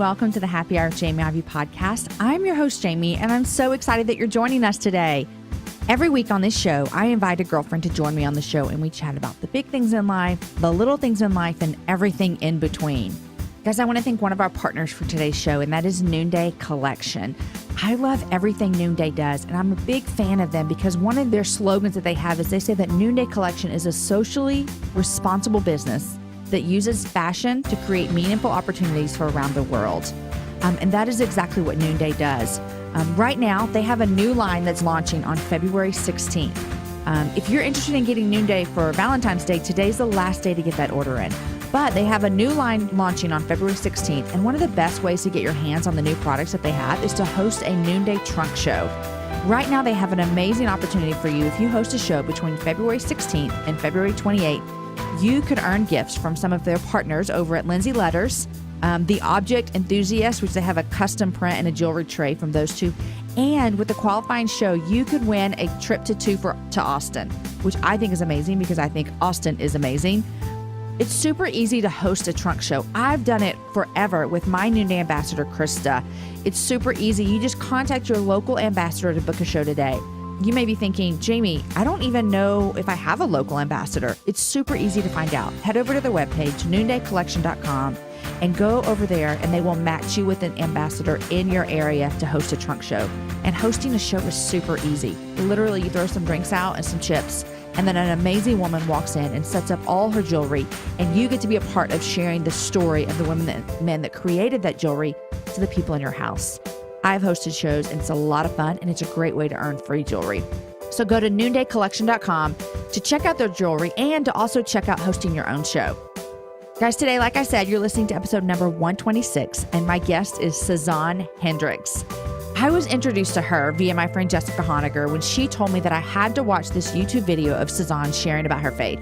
welcome to the Happy Hour with Jamie Ivey podcast. I'm your host, Jamie, and I'm so excited that you're joining us today. Every week on this show, I invite a girlfriend to join me on the show, and we chat about the big things in life, the little things in life, and everything in between. Guys, I want to thank one of our partners for today's show, and that is Noonday Collection. I love everything Noonday does, and I'm a big fan of them because one of their slogans that they have is they say that Noonday Collection is a socially responsible business that uses fashion to create meaningful opportunities for around the world. And that is exactly what Noonday does. Right now, they have a new line that's launching on February 16th. If you're interested in getting Noonday for Valentine's Day, today's the last day to get that order in. But they have a new line launching on February 16th. And one of the best ways to get your hands on the new products that they have is to host a Noonday trunk show. Right now, they have an amazing opportunity for you. If you host a show between February 16th and February 28th, you could earn gifts from some of their partners over at Lindsay Letters, The Object Enthusiast, which they have a custom print and a jewelry tray from those two. And with the qualifying show, you could win a trip to Austin, which I think is amazing because I think Austin is amazing. It's super easy to host a trunk show. I've done it forever with my Noonday ambassador, Krista. It's super easy. You just contact your local ambassador to book a show today. You may be thinking, Jamie, I don't even know if I have a local ambassador. It's super easy to find out. Head over to their webpage, noondaycollection.com, and go over there, and they will match you with an ambassador in your area to host a trunk show. And hosting a show is super easy. Literally, you throw some drinks out and some chips, and then an amazing woman walks in and sets up all her jewelry, and you get to be a part of sharing the story of the women and men that created that jewelry to the people in your house. I've hosted shows, and it's a lot of fun, and it's a great way to earn free jewelry. So go to noondaycollection.com to check out their jewelry and to also check out hosting your own show. Guys, today, like I said, you're listening to episode number 126, and my guest is Sazan Hendrix. I was introduced to her via my friend Jessica Honegger when she told me that I had to watch this YouTube video of Sazan sharing about her faith.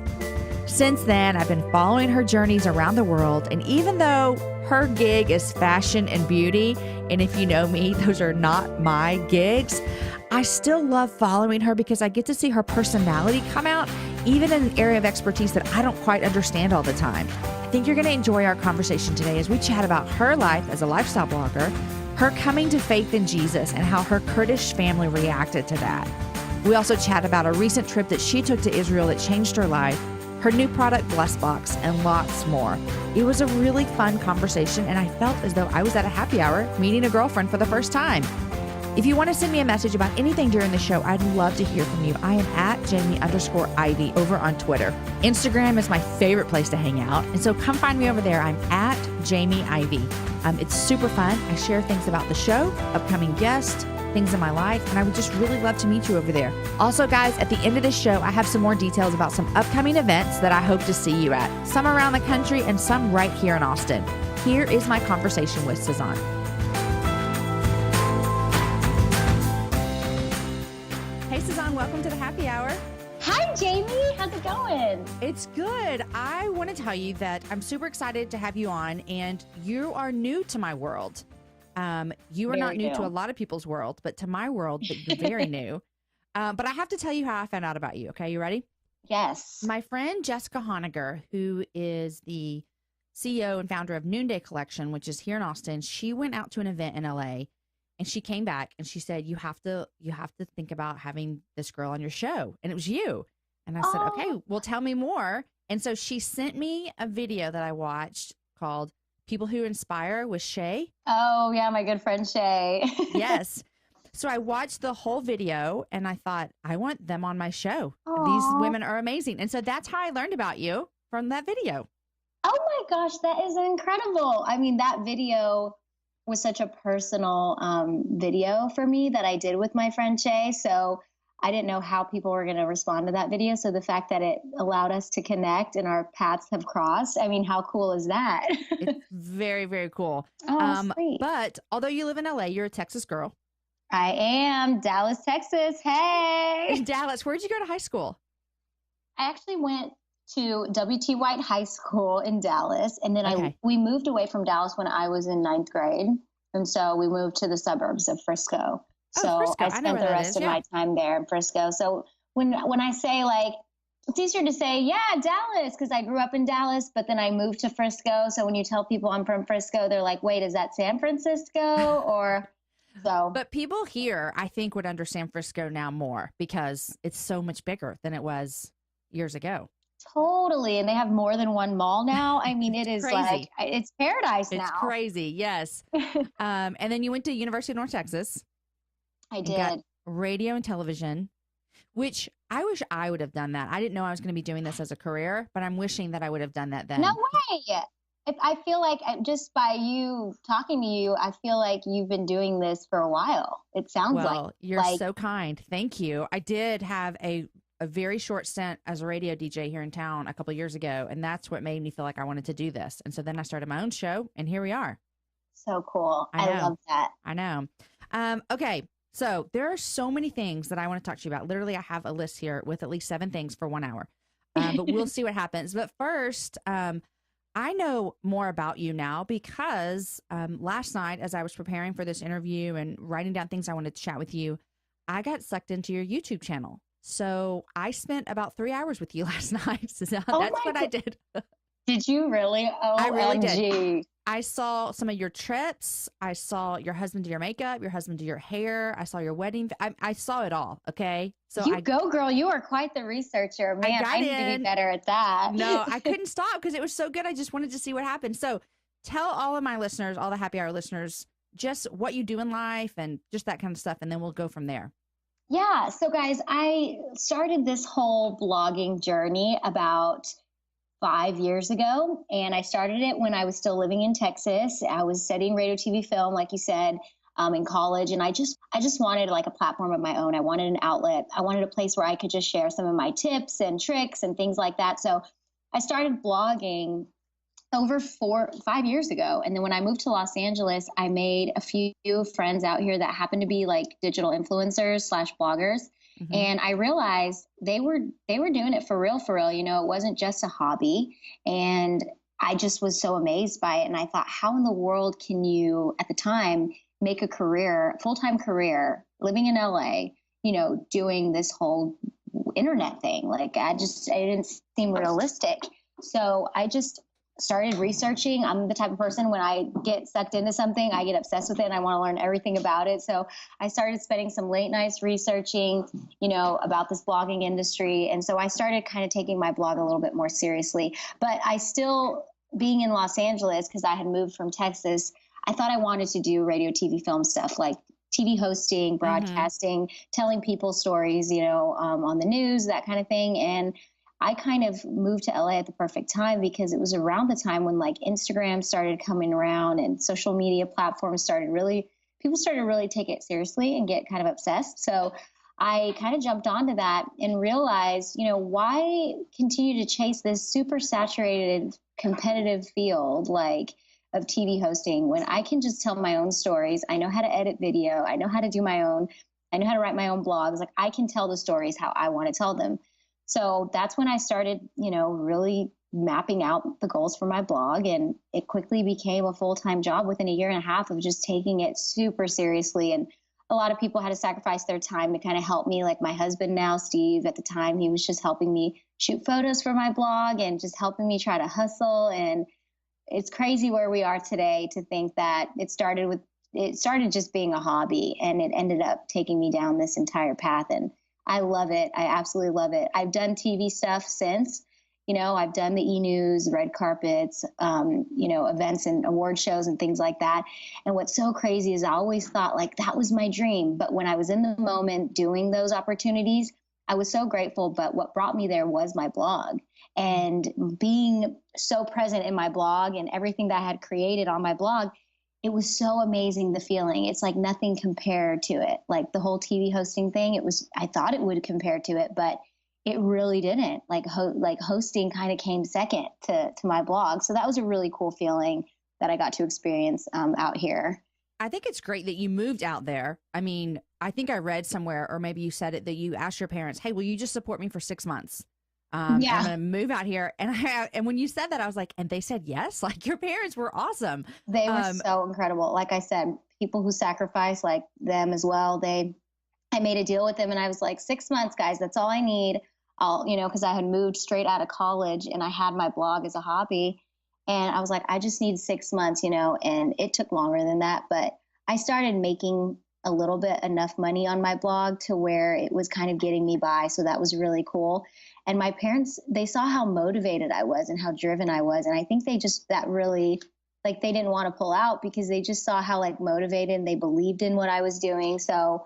Since then, I've been following her journeys around the world, and even though her gig is fashion and beauty, and if you know me, those are not my gigs, I still love following her because I get to see her personality come out, even in an area of expertise that I don't quite understand all the time. I think you're going to enjoy our conversation today as we chat about her life as a lifestyle blogger, her coming to faith in Jesus, and how her Kurdish family reacted to that. We also chat about a recent trip that she took to Israel that changed her life, her new product, Bless Box, and lots more. It was a really fun conversation, and I felt as though I was at a happy hour meeting a girlfriend for the first time. If you want to send me a message about anything during the show, I'd love to hear from you. I am at Jamie_Ivey over on Twitter. Instagram is my favorite place to hang out, and so come find me over there. I'm at Jamie Ivey. It's super fun. I share things about the show, upcoming guests, things in my life, and I would just really love to meet you over there. Also, guys, at the end of this show, I have some more details about some upcoming events that I hope to see you at, some around the country and some right here in Austin. Here is my conversation with Sazan. Hey, Sazan, welcome to the Happy Hour. Hi, Jamie. How's it going? It's good. I want to tell you that I'm super excited to have you on, and you are new to my world. You are not new to a lot of people's world, but to my world, but you're very new. But I have to tell you how I found out about you. Okay, you ready? Yes. My friend Jessica Honegger, who is the CEO and founder of Noonday Collection, which is here in Austin, she went out to an event in LA, and she came back and she said, you have to think about having this girl on your show. And it was you. And I said, okay, well, tell me more. And so she sent me a video that I watched called People Who Inspire with Shay. Oh, yeah, my good friend Shay. Yes. So I watched the whole video and I thought, I want them on my show. Aww. These women are amazing. And so that's how I learned about you, from that video. Oh my gosh, that is incredible. I mean, that video was such a personal video for me that I did with my friend Shay. So I didn't know how people were going to respond to that video. So the fact that it allowed us to connect and our paths have crossed, I mean, how cool is that? It's very, very cool. Sweet. But although you live in LA, you're a Texas girl. I am. Dallas, Texas. Hey. In Dallas. Where'd you go to high school? I actually went to W.T. White High School in Dallas. And then we moved away from Dallas when I was in 9th grade. And so we moved to the suburbs of Frisco. So Frisco. I spent the rest of my time there in Frisco. So when I say like It's easier to say, yeah, Dallas, because I grew up in Dallas, but then I moved to Frisco. So when you tell people I'm from Frisco, they're like, wait, is that San Francisco? Or so. But people here, I think, would understand Frisco now more because it's so much bigger than it was years ago. Totally. And they have more than one mall now. I mean, it is Crazy. like, it's paradise It's now. crazy. Yes. And then you went to University of North Texas. I and did. got radio and television, which I wish I would have done that. I didn't know I was going to be doing this as a career, but I'm wishing that I would have done that then. No way. I feel like just by you talking to you, I feel like you've been doing this for a while. It sounds Well, like. You're so kind. Thank you. I did have a very short stint as a radio DJ here in town a couple of years ago, and that's what made me feel like I wanted to do this. And so then I started my own show, and here we are. So cool. I love that. I know. Okay. So there are so many things that I want to talk to you about. Literally, I have a list here with at least 7 things for 1 hour, but we'll see what happens. But first, I know more about you now because last night, as I was preparing for this interview and writing down things I wanted to chat with you, I got sucked into your YouTube channel. So I spent about 3 hours with you last night. So that's what I did. Did you really? Oh, I really did. I saw some of your trips. I saw your husband do your makeup, your husband do your hair. I saw your wedding. I saw it all. Okay. So go, girl. You are quite the researcher. Man, I need to be better at that. No, I couldn't stop because it was so good. I just wanted to see what happened. So tell all of my listeners, all the happy hour listeners, just what you do in life and just that kind of stuff. And then we'll go from there. Yeah. So guys, I started this whole blogging journey about 5 years ago. And I started it when I was still living in Texas. I was studying radio, TV, film, like you said, in college. And I just wanted like a platform of my own. I wanted an outlet. I wanted a place where I could just share some of my tips and tricks and things like that. So I started blogging over 5 years ago. And then when I moved to Los Angeles, I made a few friends out here that happened to be like digital influencers / bloggers. Mm-hmm. And I realized they were doing it for real. You know, it wasn't just a hobby. And I just was so amazed by it. And I thought, how in the world can you, at the time, make a career, full-time career, living in LA, you know, doing this whole internet thing? Like, it didn't seem realistic. So I just started researching. I'm the type of person, when I get sucked into something, I get obsessed with it and I want to learn everything about it. So I started spending some late nights researching, you know, about this blogging industry. And so I started kind of taking my blog a little bit more seriously. But I still, being in Los Angeles, because I had moved from Texas, I thought I wanted to do radio, TV, film stuff, like TV hosting, broadcasting, telling people stories, you know, on the news, that kind of thing. And I kind of moved to LA at the perfect time because it was around the time when like Instagram started coming around and social media platforms people started really take it seriously and get kind of obsessed. So I kind of jumped onto that and realized, you know, why continue to chase this super saturated competitive field like of TV hosting when I can just tell my own stories. I know how to edit video. I know how to do my own. I know how to write my own blogs. Like, I can tell the stories how I want to tell them. So that's when I started, you know, really mapping out the goals for my blog. And it quickly became a full-time job within 1.5 years of just taking it super seriously. And a lot of people had to sacrifice their time to kind of help me. Like my husband now, Steve, at the time, he was just helping me shoot photos for my blog and just helping me try to hustle. And it's crazy where we are today to think that it started just being a hobby, and it ended up taking me down this entire path. And I love it. I absolutely love it. I've done TV stuff since, you know, I've done the e-news, red carpets, you know, events and award shows and things like that. And what's so crazy is I always thought like that was my dream. But when I was in the moment doing those opportunities, I was so grateful. But what brought me there was my blog, and being so present in my blog and everything that I had created on my blog. It was so amazing, the feeling. It's like nothing compared to it. Like the whole TV hosting thing, I thought it would compare to it, but it really didn't. Like hosting kind of came second to my blog. So that was a really cool feeling that I got to experience out here. I think it's great that you moved out there. I mean, I think I read somewhere, or maybe you said it, that you asked your parents, hey, will you just support me for 6 months? Yeah. I'm going to move out here. And when you said that, I was like, and they said yes? Like, your parents were awesome. They were so incredible. Like I said, people who sacrifice, like them as well. I made a deal with them, and I was like, 6 months, guys, that's all I need. because I had moved straight out of college and I had my blog as a hobby. And I was like, I just need 6 months, and it took longer than that. But I started making a little bit enough money on my blog to where it was kind of getting me by. So that was really cool. And my parents, they saw how motivated I was and how driven I was. And I think that really, like, they didn't want to pull out because they just saw how like motivated and they believed in what I was doing. So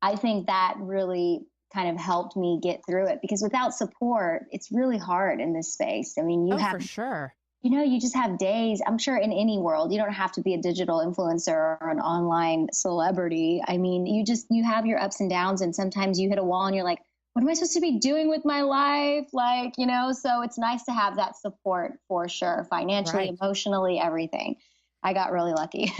I think that really kind of helped me get through it, because without support, it's really hard in this space. I mean, for sure. You just have days. I'm sure in any world, you don't have to be a digital influencer or an online celebrity. I mean, you have your ups and downs, and sometimes you hit a wall and you're like, what am I supposed to be doing with my life? Like, so it's nice to have that support for sure. Financially, Right. Emotionally, everything. I got really lucky.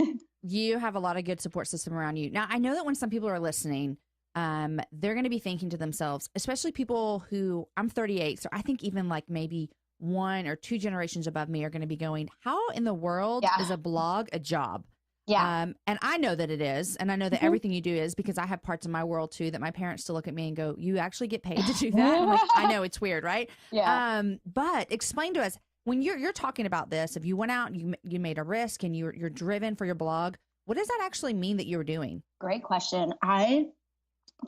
You have a lot of good support system around you. Now, I know that when some people are listening, they're going to be thinking to themselves, especially people who, I'm 38. So I think even like maybe 1 or 2 generations above me are going to be going, how in the world is a blog a job? Yeah. And I know that it is. And I know that everything you do is, because I have parts of my world too that my parents still look at me and go, you actually get paid to do that? And I'm like, I know, it's weird, right? Yeah. But explain to us, when you're talking about this, if you went out and you made a risk and you're driven for your blog, what does that actually mean that you were doing? Great question. I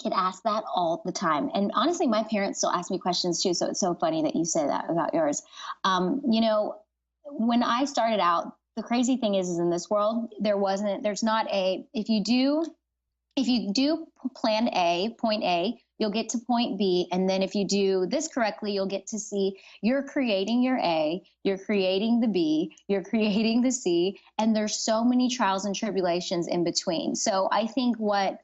get asked that all the time. And honestly, my parents still ask me questions too. So it's so funny that you say that about yours. When I started out, the crazy thing is in this world, there's not if you do plan A, point A, you'll get to point B. And then if you do this correctly, you'll get to C. You're creating your A, you're creating the B, you're creating the C. And there's so many trials and tribulations in between. So I think what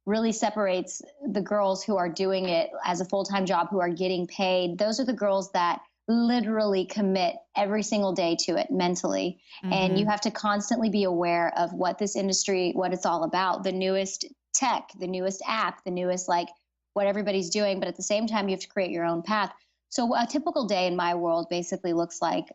really separates the girls who are doing it as a full-time job, who are getting paid, those are the girls that literally commit every single day to it mentally. And you have to constantly be aware of what this industry, what it's all about, the newest tech, the newest app, the newest, like, what everybody's doing. But at the same time, you have to create your own path. So a typical day in my world basically looks like,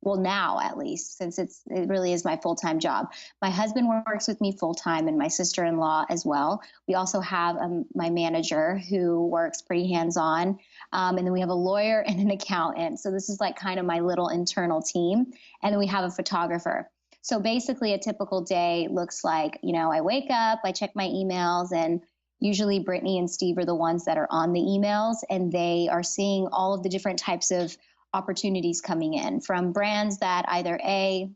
well, now at least, since it really is my full-time job. My husband works with me full-time, and my sister-in-law as well. We also have my manager who works pretty hands-on. And then we have a lawyer and an accountant. So this is like kind of my little internal team. And then we have a photographer. So basically a typical day looks like, I wake up, I check my emails, and usually Brittany and Steve are the ones that are on the emails, and they are seeing all of the different types of opportunities coming in from brands that either A,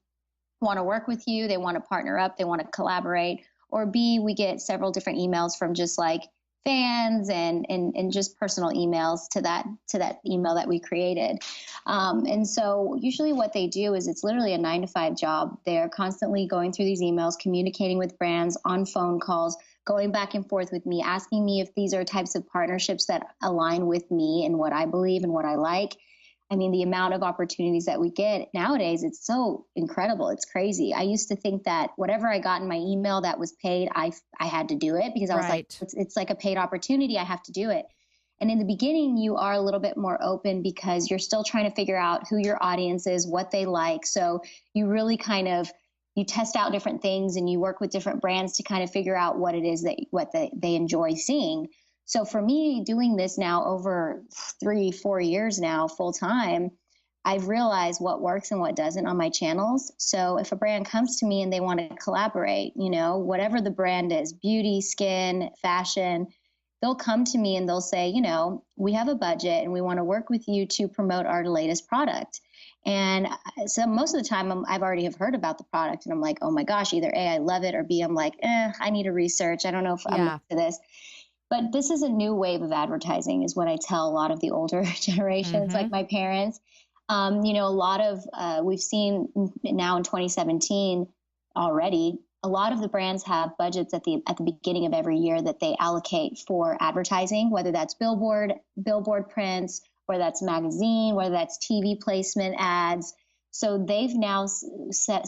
want to work with you, they want to partner up, they want to collaborate, or B, we get several different emails from just like fans and just personal emails to that email that we created. And so usually what they do is it's literally a 9-to-5 job. They're constantly going through these emails, communicating with brands on phone calls, going back and forth with me, asking me if these are types of partnerships that align with me and what I believe and what I like. I mean, the amount of opportunities that we get nowadays, it's so incredible. It's crazy. I used to think that whatever I got in my email that was paid, I had to do it, because I was like, it's like a paid opportunity. I have to do it. And in the beginning, you are a little bit more open because you're still trying to figure out who your audience is, what they like. So you really kind of, you test out different things and you work with different brands to kind of figure out what it is what they enjoy seeing. So for me, doing this now over 3-4 years now, full time, I've realized what works and what doesn't on my channels. So if a brand comes to me and they want to collaborate, whatever the brand is, beauty, skin, fashion, they'll come to me and they'll say, we have a budget and we want to work with you to promote our latest product. And so most of the time I've already have heard about the product and I'm like, oh my gosh, either A, I love it, or B, I'm like, I need to research. I don't know if I'm into this. But this is a new wave of advertising is what I tell a lot of the older generations, like my parents. A lot of, we've seen now in 2017 already, a lot of the brands have budgets at the beginning of every year that they allocate for advertising, whether that's billboard prints, whether that's magazine, whether that's TV placement ads. So they've now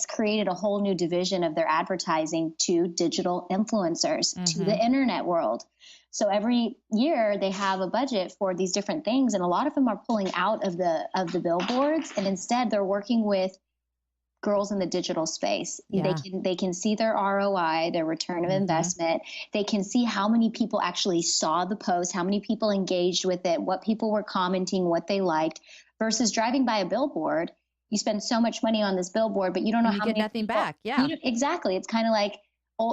created a whole new division of their advertising to digital influencers, to the internet world. So every year they have a budget for these different things, and a lot of them are pulling out of the billboards, and instead they're working with girls in the digital space. Yeah. They can see their ROI, their return of investment. They can see how many people actually saw the post, how many people engaged with it, what people were commenting, what they liked, versus driving by a billboard. You spend so much money on this billboard, but you don't know And you how get many nothing people, back. Yeah. Exactly. It's kind of like,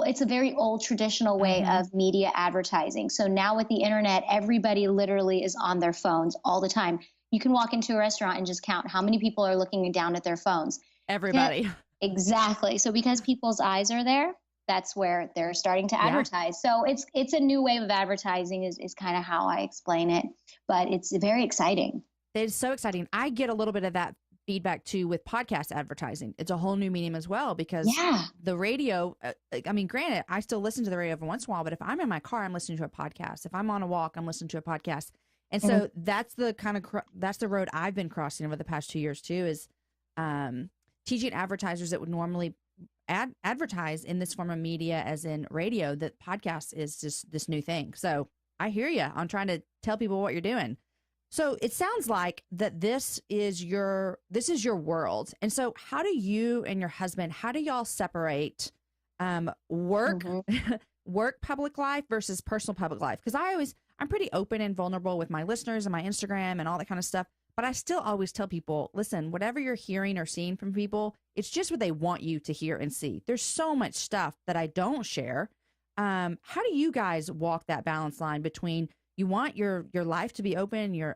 it's a very old traditional way of media advertising. So now with the internet, everybody literally is on their phones all the time. You can walk into a restaurant and just count how many people are looking down at their phones. Everybody. Yeah, exactly. So because people's eyes are there, that's where they're starting to advertise. So it's a new wave of advertising is kind of how I explain it, but it's very exciting. It's so exciting. I get a little bit of that feedback too with podcast advertising. It's a whole new medium as well, because the radio, I mean, granted, I still listen to the radio every once in a while, but if I'm in my car, I'm listening to a podcast. If I'm on a walk, I'm listening to a podcast. And so that's the kind of, that's the road I've been crossing over the past 2 years too, is teaching advertisers that would normally advertise in this form of media, as in radio, that podcast is just this new thing. So I hear you on trying to tell people what you're doing. So it sounds like that this is your world. And so how do you and your husband, how do y'all separate work work public life versus personal public life? Because I'm pretty open and vulnerable with my listeners and my Instagram and all that kind of stuff. But I still always tell people, listen, whatever you're hearing or seeing from people, it's just what they want you to hear and see. There's so much stuff that I don't share. How do you guys walk that balance line between, you want your life to be open,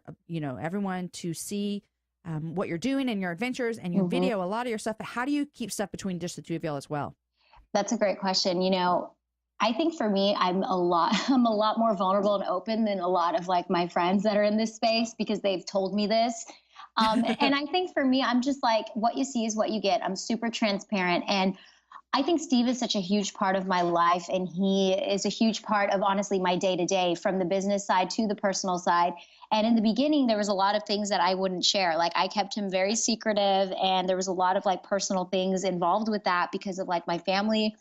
everyone to see what you're doing and your adventures and your video, a lot of your stuff, but how do you keep stuff between just the two of y'all as well? That's a great question. I think for me, I'm a lot more vulnerable and open than a lot of like my friends that are in this space, because they've told me this. And I think for me, I'm just like, what you see is what you get. I'm super transparent. And I think Steve is such a huge part of my life, and he is a huge part of, honestly, my day-to-day, from the business side to the personal side. And in the beginning, there was a lot of things that I wouldn't share. Like, I kept him very secretive, and there was a lot of like personal things involved with that because of like my family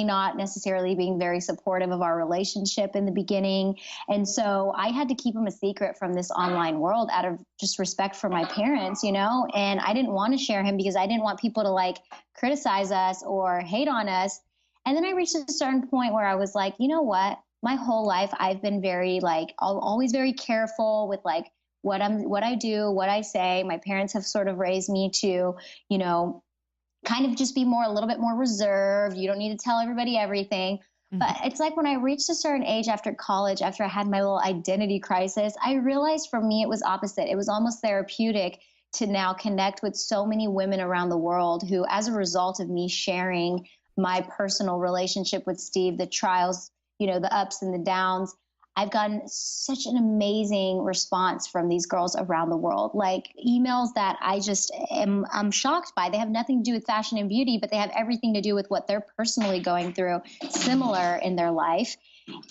not necessarily being very supportive of our relationship in the beginning. And so I had to keep him a secret from this online world out of just respect for my parents, and I didn't want to share him because I didn't want people to like criticize us or hate on us. And then I reached a certain point where I was like, you know what? My whole life, I've been very like, always very careful with like what I do, what I say. My parents have sort of raised me to, kind of just be a little bit more reserved. You don't need to tell everybody everything. But it's like when I reached a certain age after college, after I had my little identity crisis, I realized for me, it was opposite. It was almost therapeutic to now connect with so many women around the world who, as a result of me sharing my personal relationship with Steve, the trials, the ups and the downs, I've gotten such an amazing response from these girls around the world, like emails that I'm shocked by. They have nothing to do with fashion and beauty, but they have everything to do with what they're personally going through, similar in their life.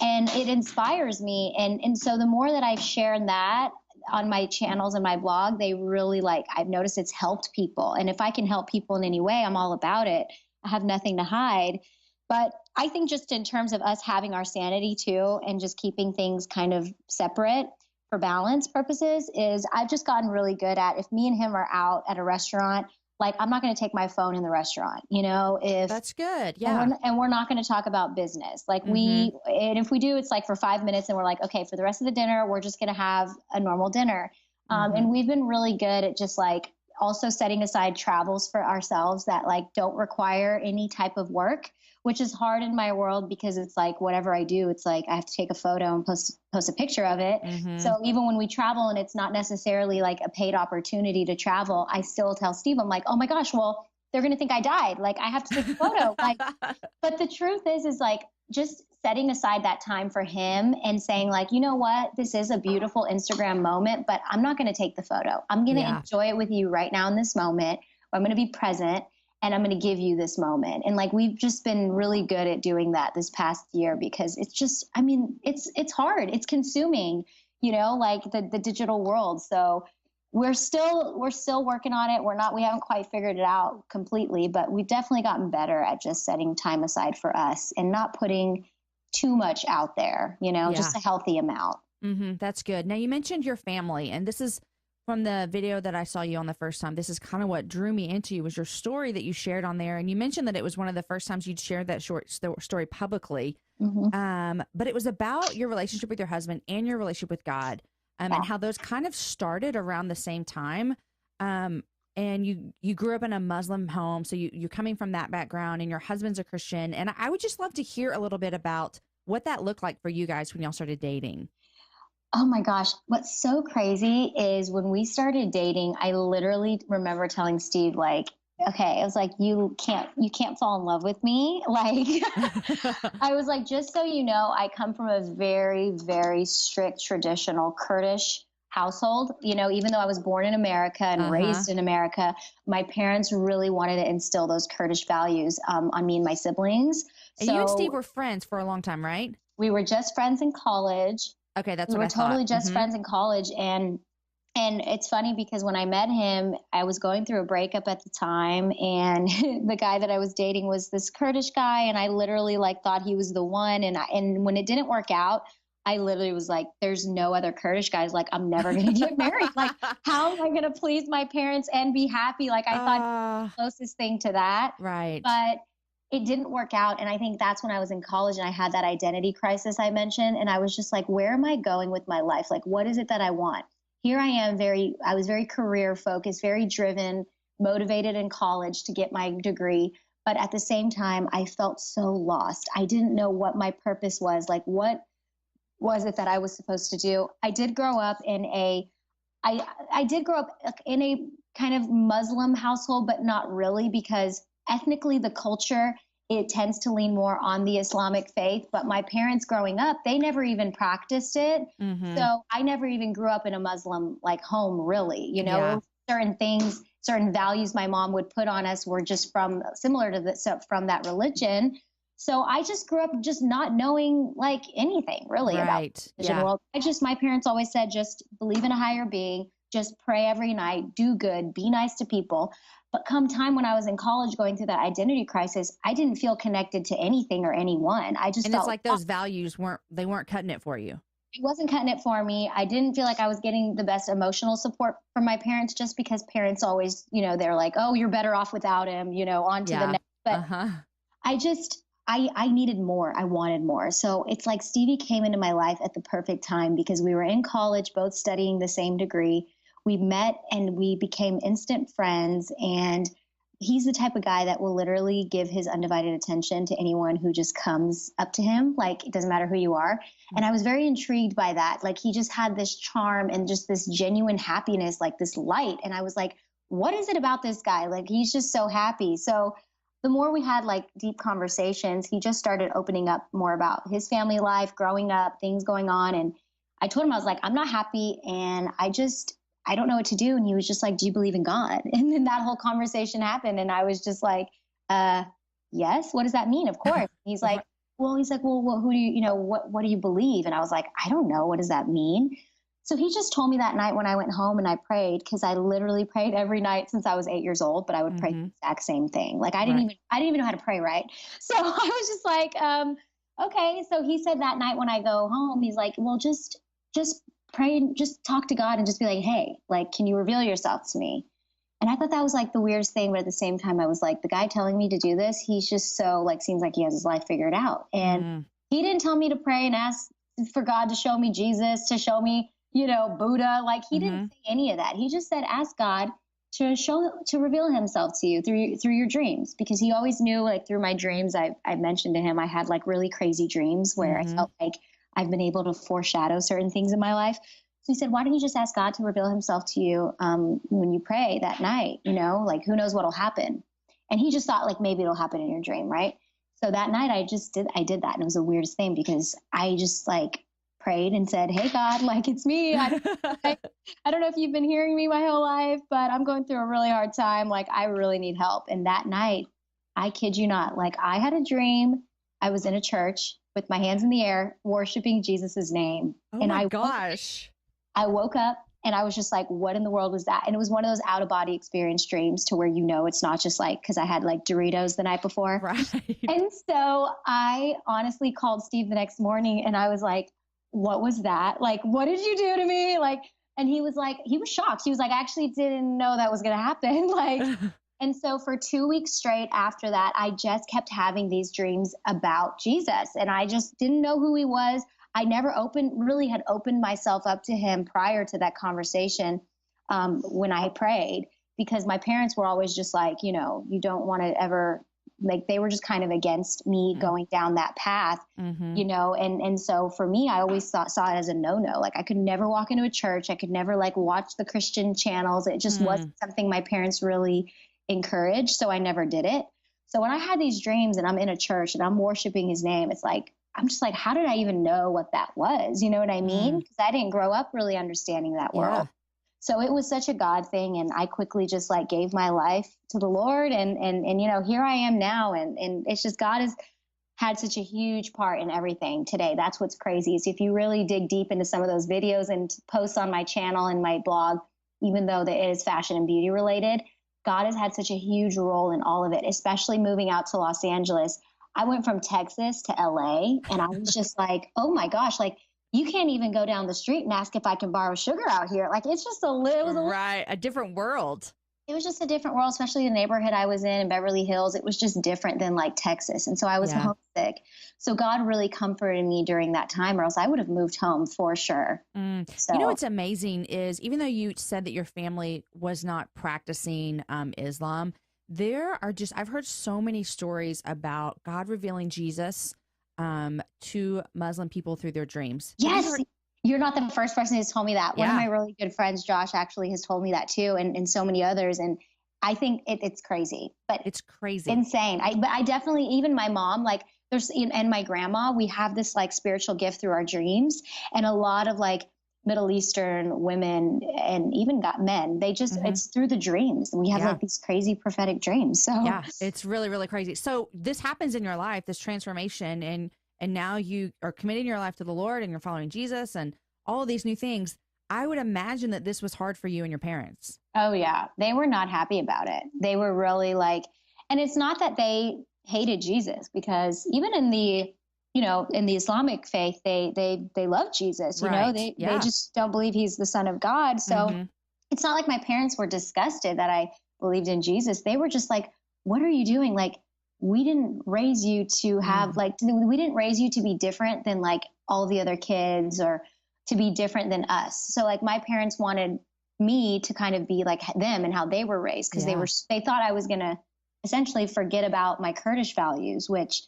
And it inspires me. And so the more that I've shared that on my channels and my blog, they really I've noticed it's helped people. And if I can help people in any way, I'm all about it. I have nothing to hide. But I think just in terms of us having our sanity too, and just keeping things kind of separate for balance purposes, is I've just gotten really good at, if me and him are out at a restaurant, like, I'm not going to take my phone in the restaurant, if that's good. Yeah. And we're not going to talk about business. Like and if we do, it's like for 5 minutes and we're like, okay, for the rest of the dinner, we're just going to have a normal dinner. And we've been really good at just like also setting aside travels for ourselves that like don't require any type of work, which is hard in my world because it's like whatever I do, it's like I have to take a photo and post a picture of it. So even when we travel and it's not necessarily like a paid opportunity to travel, I still tell Steve, I'm like, oh my gosh, well, they're going to think I died. Like, I have to take a photo. But the truth is like just setting aside that time for him and saying like, you know what, this is a beautiful Instagram moment, but I'm not going to take the photo. I'm going to enjoy it with you right now in this moment. I'm going to be present. And I'm going to give you this moment. And like, we've just been really good at doing that this past year, because it's just, it's hard. It's consuming, like the digital world. So we're still working on it. We haven't quite figured it out completely, but we've definitely gotten better at just setting time aside for us and not putting too much out there, just a healthy amount. That's good. Now, you mentioned your family, and this is from the video that I saw you on the first time, this is kind of what drew me into you was your story that you shared on there. And you mentioned that it was one of the first times you'd shared that short story publicly. But it was about your relationship with your husband and your relationship with God, and how those kind of started around the same time. And you grew up in a Muslim home. So you're coming from that background, and your husband's a Christian. And I would just love to hear a little bit about what that looked like for you guys when y'all started dating. Oh my gosh. What's so crazy is when we started dating, I literally remember telling Steve, like, okay, I was like, you can't fall in love with me. Like, I was like, just so you know, I come from a very, very strict traditional Kurdish household. You know, even though I was born in America and raised in America, my parents really wanted to instill those Kurdish values on me and my siblings. And you and Steve were friends for a long time, right? We were just friends in college. Okay, that's we what I thought. We were totally just friends in college. And it's funny because when I met him, I was going through a breakup at the time. And the guy that I was dating was this Kurdish guy. And I literally like thought he was the one. And when it didn't work out, I literally was like, there's no other Kurdish guys. Like, I'm never going to get married. Like, how am I going to please my parents and be happy? Like, I thought the closest thing to that. Right. But it didn't work out. And I think that's when I was in college and I had that identity crisis I mentioned. And I was just like, where am I going with my life? Like, what is it that I want? Here I am, I was very career focused, very driven, motivated in college to get my degree. But at the same time, I felt so lost. I didn't know what my purpose was. Like, what was it that I was supposed to do? I did grow up in a kind of Muslim household, but not really, because ethnically the culture, it tends to lean more on the Islamic faith. But my parents growing up, they never even practiced it. So I never even grew up in a Muslim like home, really. You know, certain things, certain values my mom would put on us were just from that religion. So I just grew up just not knowing like anything really about the religion world. My parents always said, just believe in a higher being, just pray every night, do good, be nice to people. But come time when I was in college going through that identity crisis, I didn't feel connected to anything or anyone. I just felt it's like those values weren't cutting it for you. It wasn't cutting it for me. I didn't feel like I was getting the best emotional support from my parents, just because parents always, you know, they're like, oh, you're better off without him, you know, on to the next. But I needed more. I wanted more. So it's like Stevie came into my life at the perfect time, because we were in college, both studying the same degree. We met and we became instant friends. And he's the type of guy that will literally give his undivided attention to anyone who just comes up to him. Like, it doesn't matter who you are. And I was very intrigued by that. Like, he just had this charm and just this genuine happiness, like this light. And I was like, what is it about this guy? Like, he's just so happy. So the more we had like deep conversations, he just started opening up more about his family life, growing up, things going on. And I told him, I was like, I'm not happy. And I don't know what to do. And he was just like, do you believe in God? And then that whole conversation happened. And I was just like, yes. What does that mean? Of course. He's like, well, who do you, what do you believe? And I was like, I don't know. What does that mean? So he just told me that night when I went home and I prayed, because I literally prayed every night since I was 8 years old, but I would pray the exact same thing. Like, I didn't even know how to pray right. So I was just like, okay. So he said that night when I go home, he's like, well, just pray and just talk to God and just be like, hey, like, can you reveal yourself to me? And I thought that was like the weirdest thing. But at the same time, I was like, the guy telling me to do this, he's just so like, seems like he has his life figured out. And he didn't tell me to pray and ask for God to show me Jesus, to show me, Buddha. Like, he didn't say any of that. He just said, ask God to reveal himself to you through your dreams. Because he always knew, like, through my dreams, I mentioned to him, I had like really crazy dreams where I felt like I've been able to foreshadow certain things in my life. So he said, why don't you just ask God to reveal himself to you when you pray that night? Like, who knows what'll happen? And he just thought like, maybe it'll happen in your dream. Right. So that night I did that. And it was the weirdest thing, because I just like prayed and said, hey, God, like, it's me. I don't know if you've been hearing me my whole life, but I'm going through a really hard time. Like, I really need help. And that night, I kid you not, like, I had a dream. I was in a church with my hands in the air, worshiping Jesus's name. Oh my gosh. I woke up and I was just like, what in the world was that? And it was one of those out of body experience dreams to where, it's not just like, cause I had like Doritos the night before. Right. And so I honestly called Steve the next morning and I was like, what was that? Like, what did you do to me? Like, And he was shocked. He was like, I actually didn't know that was going to happen. Like, and so for 2 weeks straight after that, I just kept having these dreams about Jesus, and I just didn't know who he was. I never had opened myself up to him prior to that conversation when I prayed, because my parents were always just like, you don't want to ever, like, they were just kind of against me going down that path, and so for me, I always saw it as a no-no. Like, I could never walk into a church. I could never like watch the Christian channels. It just wasn't something my parents really encouraged. So I never did it. So when I had these dreams and I'm in a church and I'm worshiping his name, it's like, I'm just like, how did I even know what that was? You know what I mean? Because I didn't grow up really understanding that world. So it was such a God thing. And I quickly just like gave my life to the Lord, and here I am now. And it's just, God has had such a huge part in everything today. That's what's crazy, is if you really dig deep into some of those videos and posts on my channel and my blog, even though it is fashion and beauty related, God has had such a huge role in all of it, especially moving out to Los Angeles. I went from Texas to LA, and I was just like, oh my gosh, like, you can't even go down the street and ask if I can borrow sugar out here. Like, it's just a different world. It was just a different world, especially the neighborhood I was in Beverly Hills. It was just different than like Texas. And so I was homesick. So God really comforted me during that time, or else I would have moved home for sure. So, what's amazing is, even though you said that your family was not practicing Islam, I've heard so many stories about God revealing Jesus to Muslim people through their dreams. Yes. You're not the first person who's told me that. One of my really good friends, Josh, actually has told me that too, and so many others. And I think it's crazy, but it's crazy, insane. But I definitely, even my mom, like and my grandma, we have this like spiritual gift through our dreams. And a lot of like Middle Eastern women and even got men, they just, it's through the dreams. We have like these crazy prophetic dreams. So yeah, it's really, really crazy. So this happens in your life, this transformation, and now you are committing your life to the Lord and you're following Jesus and all of these new things. I would imagine that this was hard for you and your parents. Oh yeah. They were not happy about it. They were really like, and it's not that they hated Jesus, because even in the, in the Islamic faith, they love Jesus, they just don't believe he's the Son of God. So it's not like my parents were disgusted that I believed in Jesus. They were just like, what are you doing? Like, we didn't raise you to have we didn't raise you to be different than like all the other kids, or to be different than us. So like my parents wanted me to kind of be like them and how they were raised, because they thought I was going to essentially forget about my Kurdish values, which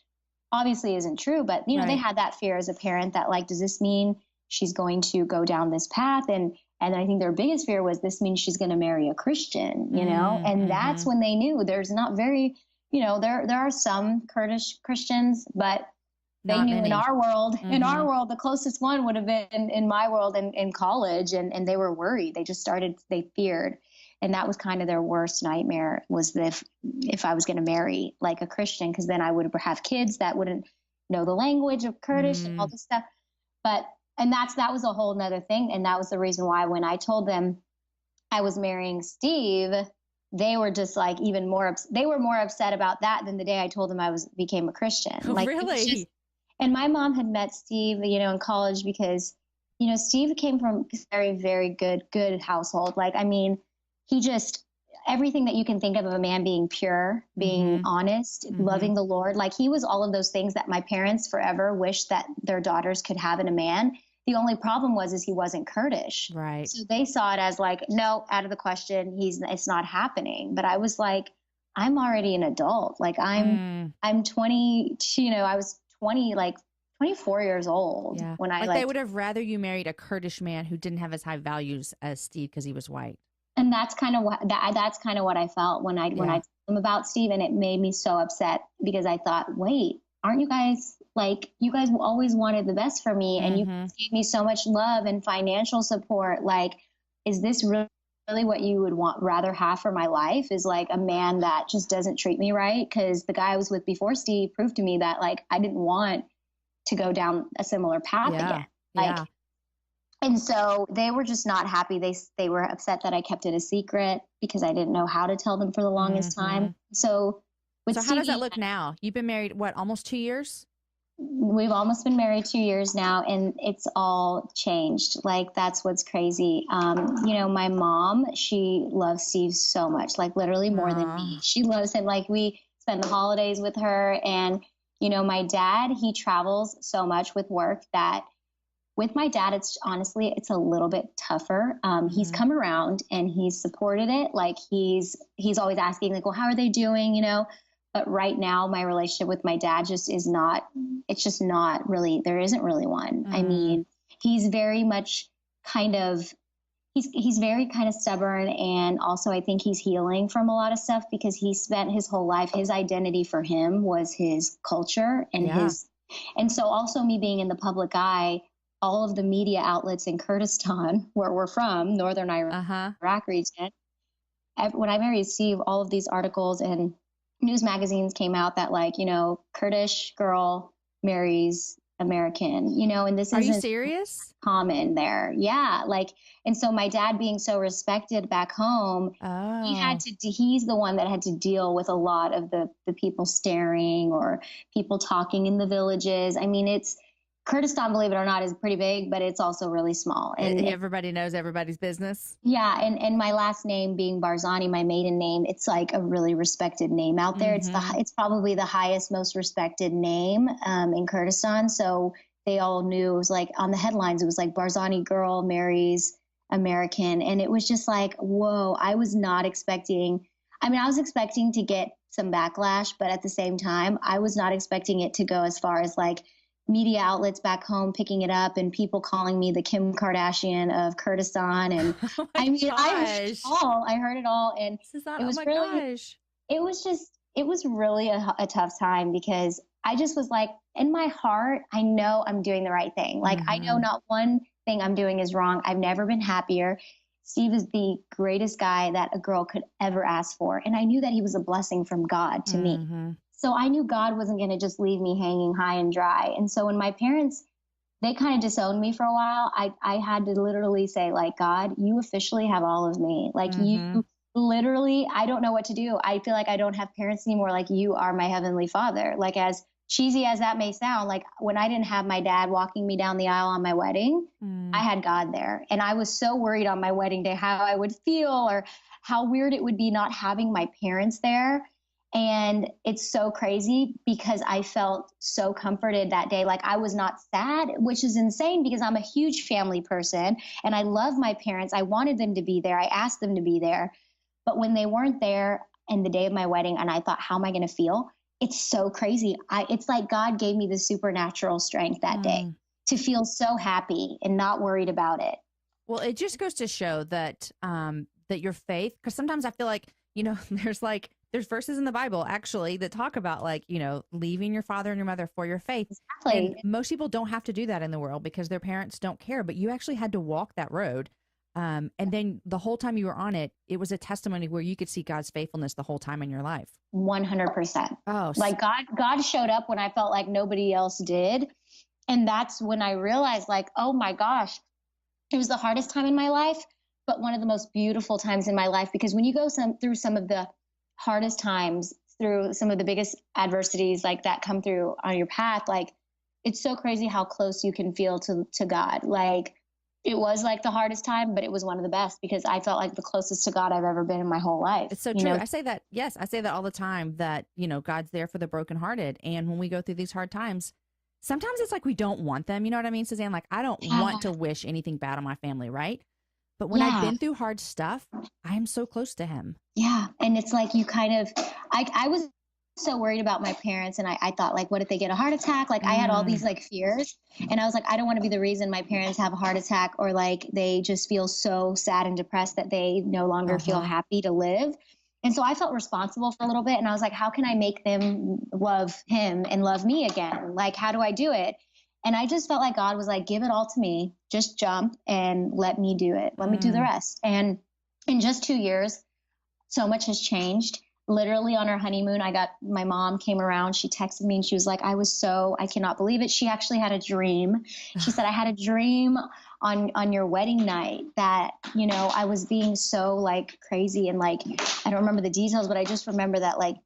obviously isn't true. But, they had that fear as a parent that like, does this mean she's going to go down this path? And I think their biggest fear was, this means she's going to marry a Christian, and that's when they knew there's not very, there are some Kurdish Christians, but they knew in our world, the closest one would have been in my world in college. And they were worried. They feared. And that was kind of their worst nightmare, was if I was going to marry like a Christian, because then I would have kids that wouldn't know the language of Kurdish and all this stuff. That was a whole nother thing. And that was the reason why when I told them I was marrying Steve, they were just like they were more upset about that than the day I told them I became a Christian. Like, really? And my mom had met Steve, in college, because, Steve came from a very, very good household. Like, I mean, he just, everything that you can think of a man being pure, being honest, loving the Lord. Like, he was all of those things that my parents forever wished that their daughters could have in a man. The only problem was he wasn't Kurdish. Right. So they saw it as like, no, out of the question. It's not happening. But I was like, I'm already an adult. Like, I'm 20, I was 24 years old when I they would have rather you married a Kurdish man who didn't have as high values as Steve because he was white. And that's kind of what I felt when I told them about Steve, and it made me so upset, because I thought, wait, aren't you guys like, you guys always wanted the best for me, and you gave me so much love and financial support. Like, is this really what you would rather have for my life, is like a man that just doesn't treat me right? Because the guy I was with before Steve proved to me that like I didn't want to go down a similar path again. Like, and so they were just not happy. They were upset that I kept it a secret, because I didn't know how to tell them for the longest time. So how does that look now? You've been married, what, almost 2 years? we've almost been married 2 years now, and it's all changed. Like, that's what's crazy. My mom, she loves Steve so much, like literally more than me. She loves him. Like, we spend the holidays with her. And, my dad, he travels so much with work that with my dad, it's a little bit tougher. He's come around and he's supported it. Like, he's always asking, like, well, how are they doing? But right now, my relationship with my dad it's just not really, there isn't really one. I mean, he's very much he's very kind of stubborn. And also I think he's healing from a lot of stuff because he spent his whole life, his identity for him was his culture and and so also me being in the public eye, all of the media outlets in Kurdistan, where we're from, Northern Iraq region, when I married Steve, all of these articles and news magazines came out that, like, Kurdish girl marries American, and this Are you isn't serious? common there. Yeah. Like, and so my dad being so respected back home, he's the one that had to deal with a lot of the people staring or people talking in the villages. I mean, Kurdistan, believe it or not, is pretty big, but it's also really small. And everybody knows everybody's business. Yeah. And my last name being Barzani, my maiden name, it's like a really respected name out there. It's probably the highest, most respected name in Kurdistan. So they all knew. It was like on the headlines, it was like Barzani girl marries American. And it was just like, whoa, I was expecting to get some backlash, but at the same time, I was not expecting it to go as far as like media outlets back home picking it up and people calling me the Kim Kardashian of Kurdistan. And I heard it all. And it was it was really a tough time because I just was like, in my heart, I know I'm doing the right thing. Like, I know not one thing I'm doing is wrong. I've never been happier. Steve is the greatest guy that a girl could ever ask for. And I knew that he was a blessing from God to me. So I knew God wasn't going to just leave me hanging high and dry. And so when my parents, they kind of disowned me for a while, I had to literally say, like, God, you officially have all of me. Like, you literally, I don't know what to do. I feel like I don't have parents anymore. Like, you are my heavenly Father. Like, as cheesy as that may sound, like when I didn't have my dad walking me down the aisle on my wedding, I had God there. And I was so worried on my wedding day how I would feel or how weird it would be not having my parents there. And it's so crazy because I felt so comforted that day. Like, I was not sad, which is insane because I'm a huge family person and I love my parents. I wanted them to be there. I asked them to be there. But when they weren't there and the day of my wedding and I thought, how am I going to feel? It's so crazy. It's like God gave me the supernatural strength that day to feel so happy and not worried about it. Well, it just goes to show that that your faith, because sometimes I feel like, there's verses in the Bible actually that talk about like, leaving your father and your mother for your faith. Exactly. And most people don't have to do that in the world because their parents don't care, but you actually had to walk that road. And then the whole time you were on it, it was a testimony where you could see God's faithfulness the whole time in your life. 100%. Oh, like God showed up when I felt like nobody else did. And that's when I realized, like, oh my gosh, it was the hardest time in my life, but one of the most beautiful times in my life, because when you go through some of the hardest times, through some of the biggest adversities like that come through on your path, like, it's so crazy how close you can feel to God. Like, it was like the hardest time, but it was one of the best because I felt like the closest to God I've ever been in my whole life. It's so true. I say that. Yes. I say that all the time that, God's there for the brokenhearted. And when we go through these hard times, sometimes it's like we don't want them. You know what I mean, Sazan? Like, I don't want to wish anything bad on my family, right? But when I've been through hard stuff, I am so close to him. Yeah. And it's like you kind of, I was so worried about my parents. And I thought, like, what if they get a heart attack? Like, I had all these like fears. And I was like, I don't want to be the reason my parents have a heart attack or like they just feel so sad and depressed that they no longer feel happy to live. And so I felt responsible for a little bit. And I was like, how can I make them love him and love me again? Like, how do I do it? And I just felt like God was like, give it all to me. Just jump and let me do it. Let me do the rest. And in just 2 years, so much has changed. Literally on our honeymoon, my mom came around. She texted me and she was like, I cannot believe it. She actually had a dream. She said, I had a dream on your wedding night that, I was being so like crazy. And like, I don't remember the details, but I just remember that like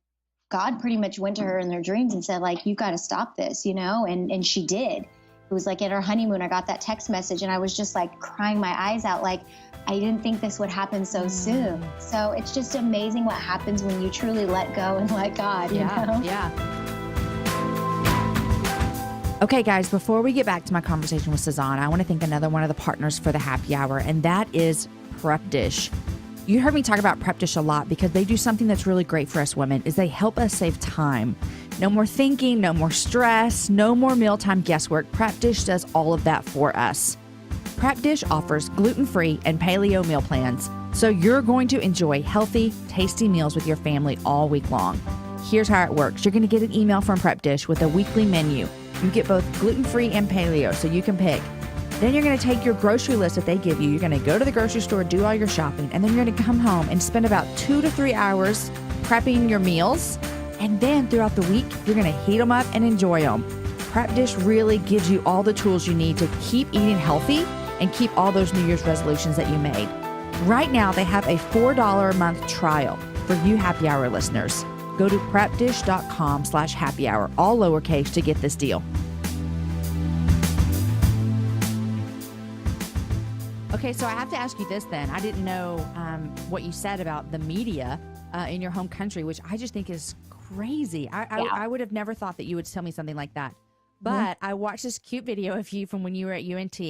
God pretty much went to her in their dreams and said, like, you got to stop this, and she did. It was like at our honeymoon, I got that text message and I was just like crying my eyes out. Like, I didn't think this would happen so soon. So it's just amazing what happens when you truly let go and let God, you know? Yeah. Okay, guys, before we get back to my conversation with Sazan, I want to thank another one of the partners for the happy hour, and that is Prep Dish. You heard me talk about Prep Dish a lot because they do something that's really great for us women is they help us save time. No more thinking, no more stress, no more mealtime guesswork. Prep Dish does all of that for us. Prep Dish offers gluten-free and paleo meal plans, so you're going to enjoy healthy, tasty meals with your family all week long. Here's how it works. You're going to get an email from Prep Dish with a weekly menu. You get both gluten-free and paleo, so you can pick. Then you're going to take your grocery list that they give you. You're going to go to the grocery store, do all your shopping, and then you're going to come home and spend about 2 to 3 hours prepping your meals. And then throughout the week, you're going to heat them up and enjoy them. Prep Dish really gives you all the tools you need to keep eating healthy and keep all those New Year's resolutions that you made. Right now, they have a $4 a month trial for you happy hour listeners. Go to prepdish.com/happy hour, all lowercase, to get this deal. Okay, so I have to ask you this then. I didn't know what you said about the media in your home country, which I just think is crazy. I would have never thought that you would tell me something like that. But I watched this cute video of you from when you were at UNT.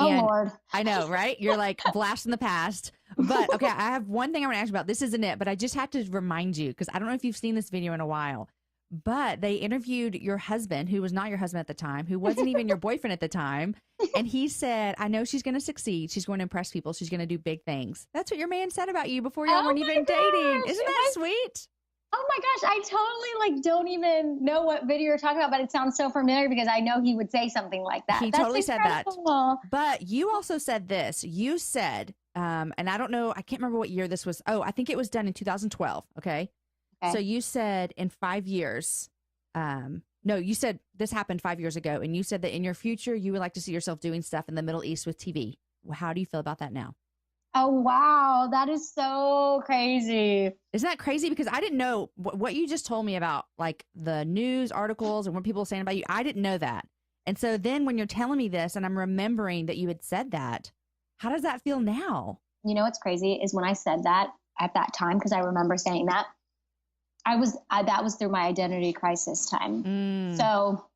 Oh, Lord. I know, right? You're like blast in the past. But okay, I have one thing I want to ask you about. This isn't it, but I just have to remind you because I don't know if you've seen this video in a while. But they interviewed your husband, who was not your husband at the time, who wasn't even your boyfriend at the time. And he said, I know she's going to succeed. She's going to impress people. She's going to do big things. That's what your man said about you before y'all weren't even dating. Isn't that sweet? Oh my gosh, I totally don't even know what video you're talking about, but it sounds so familiar because I know he would say something like that. He totally said that. But you also said this. You said, and I don't know, I can't remember what year this was. Oh, I think it was done in 2012. Okay. So you said in 5 years, no, you said this happened 5 years ago, and you said that in your future, you would like to see yourself doing stuff in the Middle East with TV. Well, how do you feel about that now? Oh, wow. That is so crazy. Isn't that crazy? Because I didn't know what you just told me about, like the news articles and what people are saying about you. I didn't know that. And so then when you're telling me this and I'm remembering that you had said that, how does that feel now? You know what's crazy is when I said that at that time, because I remember saying that, that was through my identity crisis time. So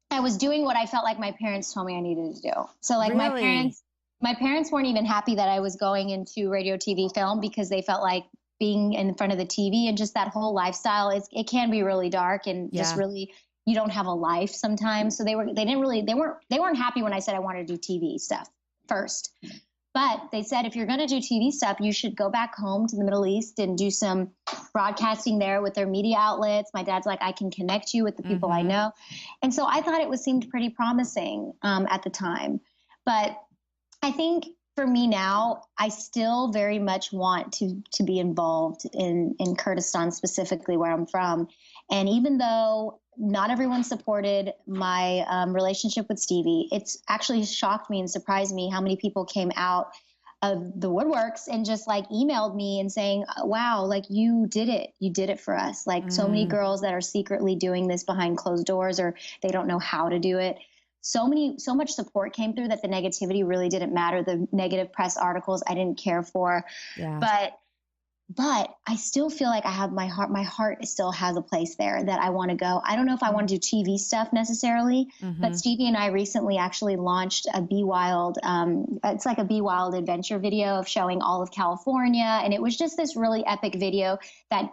I was doing what I felt like my parents told me I needed to do. So like my parents weren't even happy that I was going into radio, TV, film because they felt like being in front of the TV and just that whole lifestyle, it can be really dark and just really, you don't have a life sometimes. So they weren't happy when I said I wanted to do TV stuff first. But they said, if you're going to do TV stuff, you should go back home to the Middle East and do some broadcasting there with their media outlets. My dad's like, I can connect you with the people I know. And so I thought it seemed pretty promising at the time. But I think for me now, I still very much want to be involved in Kurdistan, specifically where I'm from. And even though not everyone supported my relationship with Stevie, it's actually shocked me and surprised me how many people came out of the woodworks and just like emailed me and saying, wow, like you did it for us. Like so many girls that are secretly doing this behind closed doors, or they don't know how to do it. So much support came through that the negativity really didn't matter. The negative press articles I didn't care for, but I still feel like I have my heart still has a place there that I want to go. I don't know if I want to do TV stuff necessarily, but Stevie and I recently actually launched a Be Wild. It's like a Be Wild adventure video of showing all of California. And it was just this really epic video that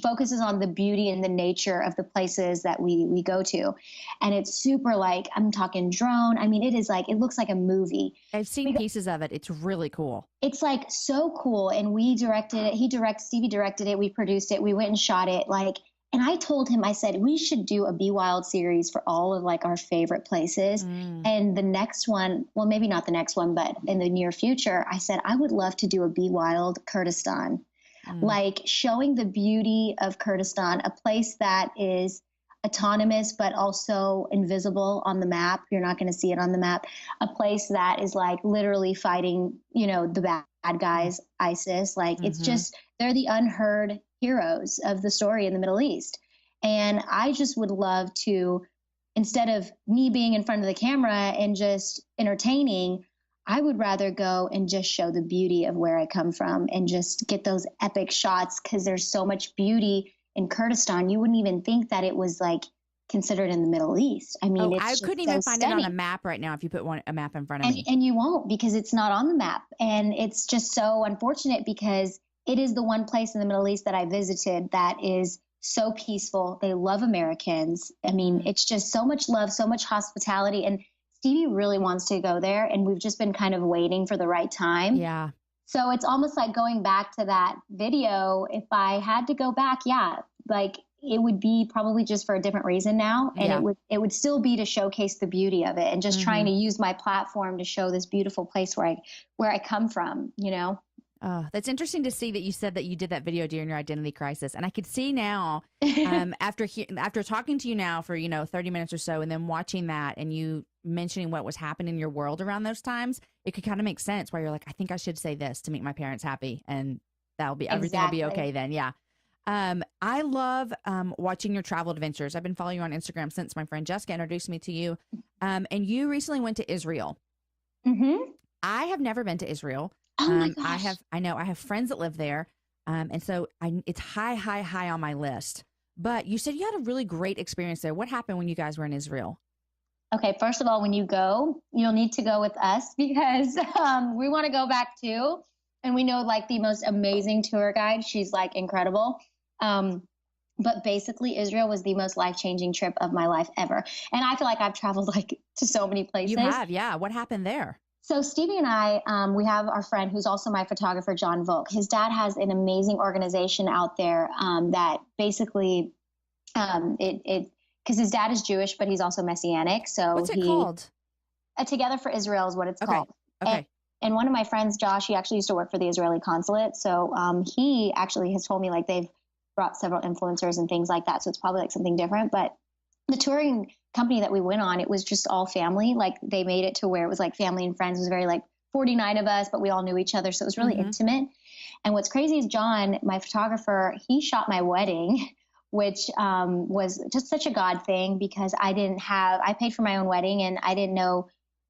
focuses on the beauty and the nature of the places that we go to. And it's super like, I'm talking drone. I mean, it looks like a movie. I've seen pieces of it. It's really cool. It's like so cool. And we directed it. Stevie directed it. We produced it. We went and shot it. And I told him, I said, we should do a Be Wild series for all of like our favorite places. And the next one, well, maybe not the next one, but in the near future, I said, I would love to do a Be Wild Kurdistan, like showing the beauty of Kurdistan, a place that is autonomous, but also invisible on the map. You're not going to see it on the map. A place that is like literally fighting, the guys, ISIS. Like it's just, they're the unheard heroes of the story in the Middle East. And I just would love to, instead of me being in front of the camera and just entertaining, I would rather go and just show the beauty of where I come from and just get those epic shots, because there's so much beauty in Kurdistan. You wouldn't even think that it was like considered in the Middle East. I mean, I couldn't even find it on a map right now if you put a map in front of me. And you won't, because it's not on the map. And it's just so unfortunate, because it is the one place in the Middle East that I visited that is so peaceful. They love Americans. I mean, it's just so much love, so much hospitality. And Stevie really wants to go there, and we've just been kind of waiting for the right time. Yeah. So it's almost like going back to that video. If I had to go back, like it would be probably just for a different reason now. And it would still be to showcase the beauty of it, and just trying to use my platform to show this beautiful place where I come from, you know? That's interesting to see that you said that you did that video during your identity crisis. And I could see now, after talking to you now for, 30 minutes or so, and then watching that and you mentioning what was happening in your world around those times, it could kind of make sense where you're like, I think I should say this to make my parents happy, and that'll be, everything will be okay then. Yeah. I love watching your travel adventures. I've been following you on Instagram since my friend Jessica introduced me to you. And you recently went to Israel. I have never been to Israel. Oh my gosh. I have friends that live there. And so it's high on my list. But you said you had a really great experience there. What happened when you guys were in Israel? Okay, first of all, when you go, you'll need to go with us, because we want to go back too. And we know like the most amazing tour guide. She's like incredible. But basically Israel was the most life-changing trip of my life ever. And I feel like I've traveled like to so many places. You have, yeah. What happened there? So Stevie and I, we have our friend who's also my photographer, John Volk. His dad has an amazing organization out there that basically because his dad is Jewish, but he's also Messianic. So what's it called? Together for Israel is what it's called. Okay. And one of my friends, Josh, he actually used to work for the Israeli consulate. So he actually has told me like they've brought several influencers and things like that. So it's probably like something different. But the touring company that we went on, it was just all family. Like they made it to where it was like family and friends. It was very like 49 of us, but we all knew each other. So it was really intimate. And what's crazy is John, my photographer, he shot my wedding, which was just such a God thing, because I paid for my own wedding and I didn't know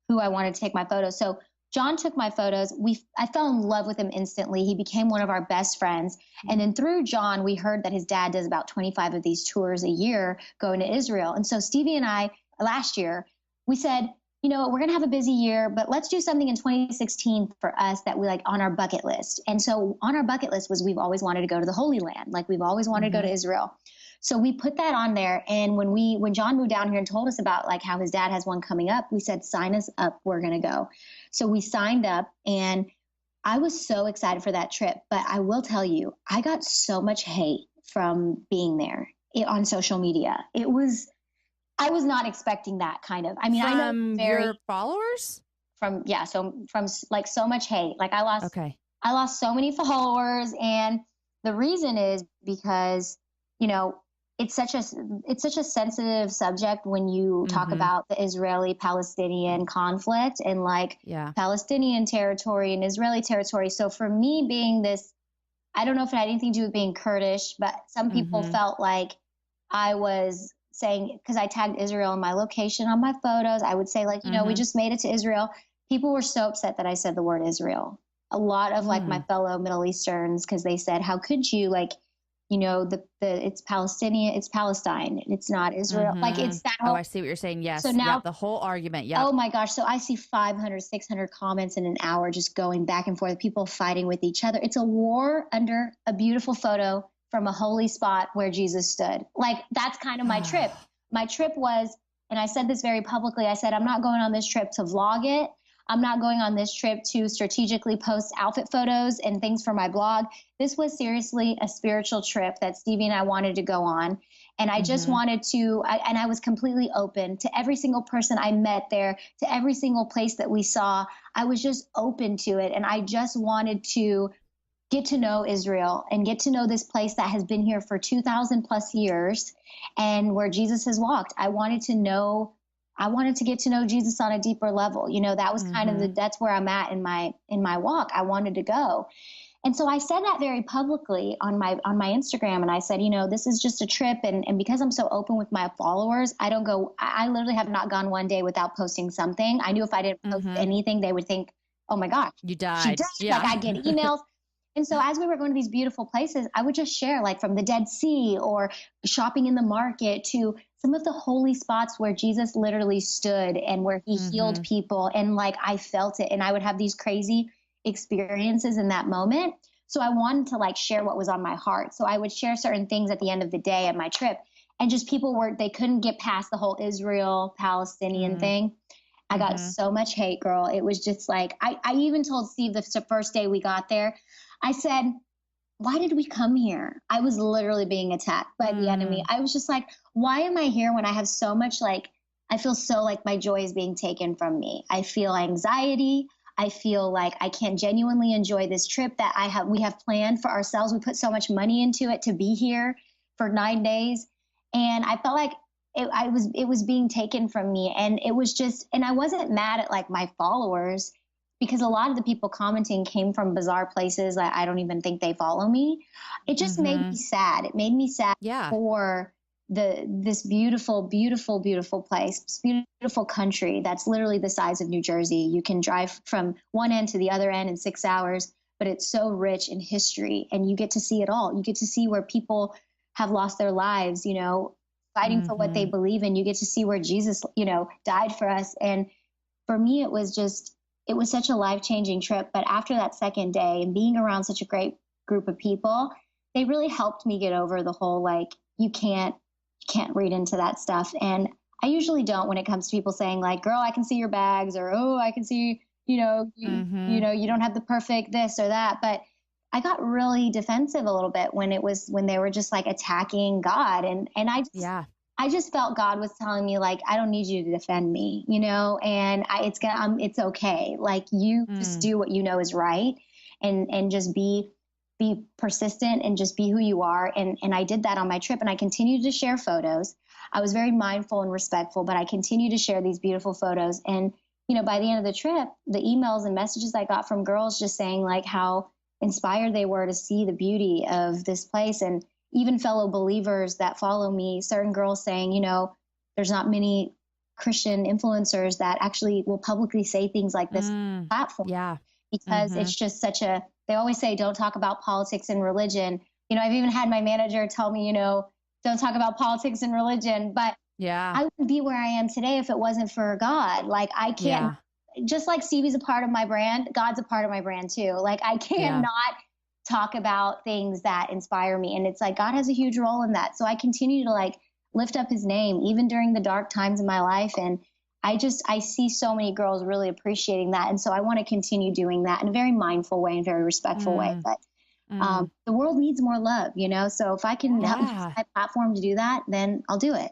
who I wanted to take my photos. So John took my photos. I fell in love with him instantly. He became one of our best friends. And then through John, we heard that his dad does about 25 of these tours a year going to Israel. And so Stevie and I, last year, we said, we're going to have a busy year, but let's do something in 2016 for us that we like on our bucket list. And so on our bucket list was, we've always wanted to go to the Holy Land. Like we've always wanted to go to Israel. So we put that on there. And when John moved down here and told us about like how his dad has one coming up, we said, sign us up. We're going to go. So we signed up, and I was so excited for that trip. But I will tell you, I got so much hate from being there on social media. I was not expecting that kind of, I mean, from I know your followers from like so much hate. Like I lost so many followers. And the reason is because, it's such a sensitive subject when you talk about the Israeli-Palestinian conflict and like Palestinian territory and Israeli territory. So for me being this, I don't know if it had anything to do with being Kurdish, but some people felt like I was saying, because I tagged Israel in my location on my photos, I would say like, we just made it to Israel. People were so upset that I said the word Israel. A lot of like my fellow Middle Easterns, because they said, how could you, like, it's Palestinian, it's Palestine, it's not Israel. Like it's that whole, I see what you're saying. Yes. So now the whole argument. Yeah. Oh my gosh. So I see 500, 600 comments in an hour, just going back and forth, people fighting with each other. It's a war under a beautiful photo from a holy spot where Jesus stood. Like that's kind of my trip. My trip was, and I said this very publicly, I said, I'm not going on this trip to vlog it. I'm not going on this trip to strategically post outfit photos and things for my blog. This was seriously a spiritual trip that Stevie and I wanted to go on. And I just wanted to, and I was completely open to every single person I met there, to every single place that we saw. I was just open to it. And I just wanted to get to know Israel and get to know this place that has been here for 2,000 plus years and where Jesus has walked. I wanted to know I wanted to get to know Jesus on a deeper level. You know, that was kind of that's where I'm at in my walk. I wanted to go. And so I said that very publicly on my Instagram. And I said, you know, this is just a trip. And because I'm so open with my followers, I literally have not gone one day without posting something. I knew if I didn't post anything, they would think, oh my gosh, you died. She died. Yeah. Like I get emails. And so as we were going to these beautiful places, I would just share, like from the Dead Sea or shopping in the market to some of the holy spots where Jesus literally stood and where he healed people. And like, I felt it. And I would have these crazy experiences in that moment. So I wanted to like share what was on my heart. So I would share certain things at the end of the day of my trip. And just they couldn't get past the whole Israel Palestinian thing. I got so much hate, girl. It was just like, I even told Steve the first day we got there, I said, why did we come here? I was literally being attacked by the enemy. I was just like, why am I here when I have so much, like, I feel so like my joy is being taken from me. I feel anxiety. I feel like I can't genuinely enjoy this trip that we have planned for ourselves. We put so much money into it to be here for 9 days. And I felt like it was being taken from me. And it was just, and I wasn't mad at like my followers, because a lot of the people commenting came from bizarre places. I don't even think they follow me. It just made me sad. It made me sad for this beautiful, beautiful, beautiful place, this beautiful country that's literally the size of New Jersey. You can drive from one end to the other end in 6 hours, but it's so rich in history and you get to see it all. You get to see where people have lost their lives, you know, fighting for what they believe in. You get to see where Jesus, you know, died for us. And for me, it was such a life-changing trip. But after that second day and being around such a great group of people, they really helped me get over the whole, like, you can't read into that stuff. And I usually don't when it comes to people saying like, girl, I can see your bags, or, oh, I can see, you know, you know, you don't have the perfect this or that. But I got really defensive a little bit when they were just like attacking God. And I just felt God was telling me like, I don't need you to defend me, you know, and it's okay. Like you just do what you know is right and just be persistent and just be who you are. And I did that on my trip, and I continued to share photos. I was very mindful and respectful, but I continued to share these beautiful photos. And, you know, by the end of the trip, the emails and messages I got from girls just saying like how inspired they were to see the beauty of this place. And even fellow believers that follow me, certain girls saying, you know, there's not many Christian influencers that actually will publicly say things like this platform. Yeah. Because it's just they always say, don't talk about politics and religion. You know, I've even had my manager tell me, you know, don't talk about politics and religion, but I wouldn't be where I am today if it wasn't for God. Like I can't, just like Stevie's a part of my brand, God's a part of my brand too. Like I can't not talk about things that inspire me. And it's like, God has a huge role in that. So I continue to like lift up his name, even during the dark times in my life. And I see so many girls really appreciating that. And so I want to continue doing that in a very mindful way and very respectful way. But the world needs more love, you know? So if I can help use my platform to do that, then I'll do it.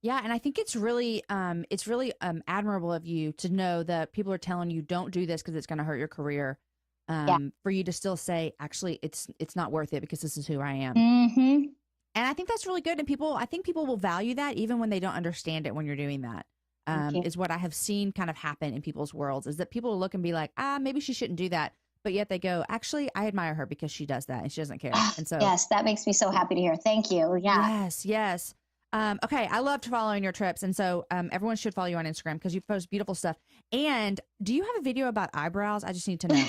Yeah. And I think it's really admirable of you to know that people are telling you, don't do this because it's going to hurt your career. For you to still say, actually, it's not worth it because this is who I am. And I think that's really good. And I think people will value that even when they don't understand it when you're doing that. Is what I have seen kind of happen in people's worlds, is that people will look and be like, maybe she shouldn't do that. But yet they go, actually, I admire her because she does that and she doesn't care. And so, yes, that makes me so happy to hear. Thank you. Yeah. Yes. Okay. I loved following your trips. And so everyone should follow you on Instagram because you post beautiful stuff. And do you have a video about eyebrows? I just need to know.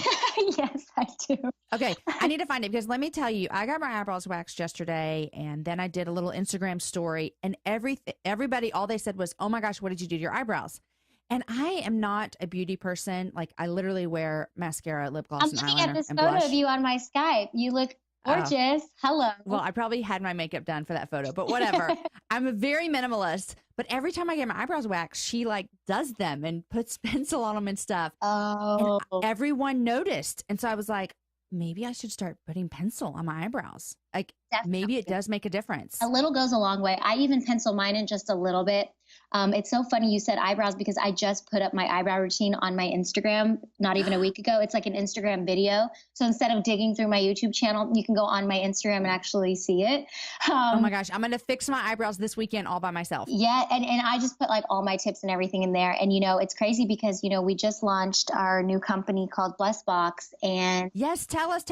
Yes, I do. Okay. I need to find it because let me tell you, I got my eyebrows waxed yesterday and then I did a little Instagram story and everybody, all they said was, oh my gosh, what did you do to your eyebrows? And I am not a beauty person. Like I literally wear mascara, lip gloss, and eyeliner. I'm looking at this photo of you on my Skype. You look gorgeous. Hello. Well, I probably had my makeup done for that photo, but whatever. I'm a very minimalist, but every time I get my eyebrows waxed, she like does them and puts pencil on them and stuff. Oh. And everyone noticed. And so I was like, maybe I should start putting pencil on my eyebrows. Like maybe it does make a difference. A little goes a long way. I even pencil mine in just a little bit. It's so funny you said eyebrows because I just put up my eyebrow routine on my Instagram not even a week ago. It's like an Instagram video. So instead of digging through my YouTube channel, you can go on my Instagram and actually see it. Oh my gosh, I'm going to fix my eyebrows this weekend all by myself. Yeah. And I just put like all my tips and everything in there. And, it's crazy because, we just launched our new company called Blessbox. And yes, tell us.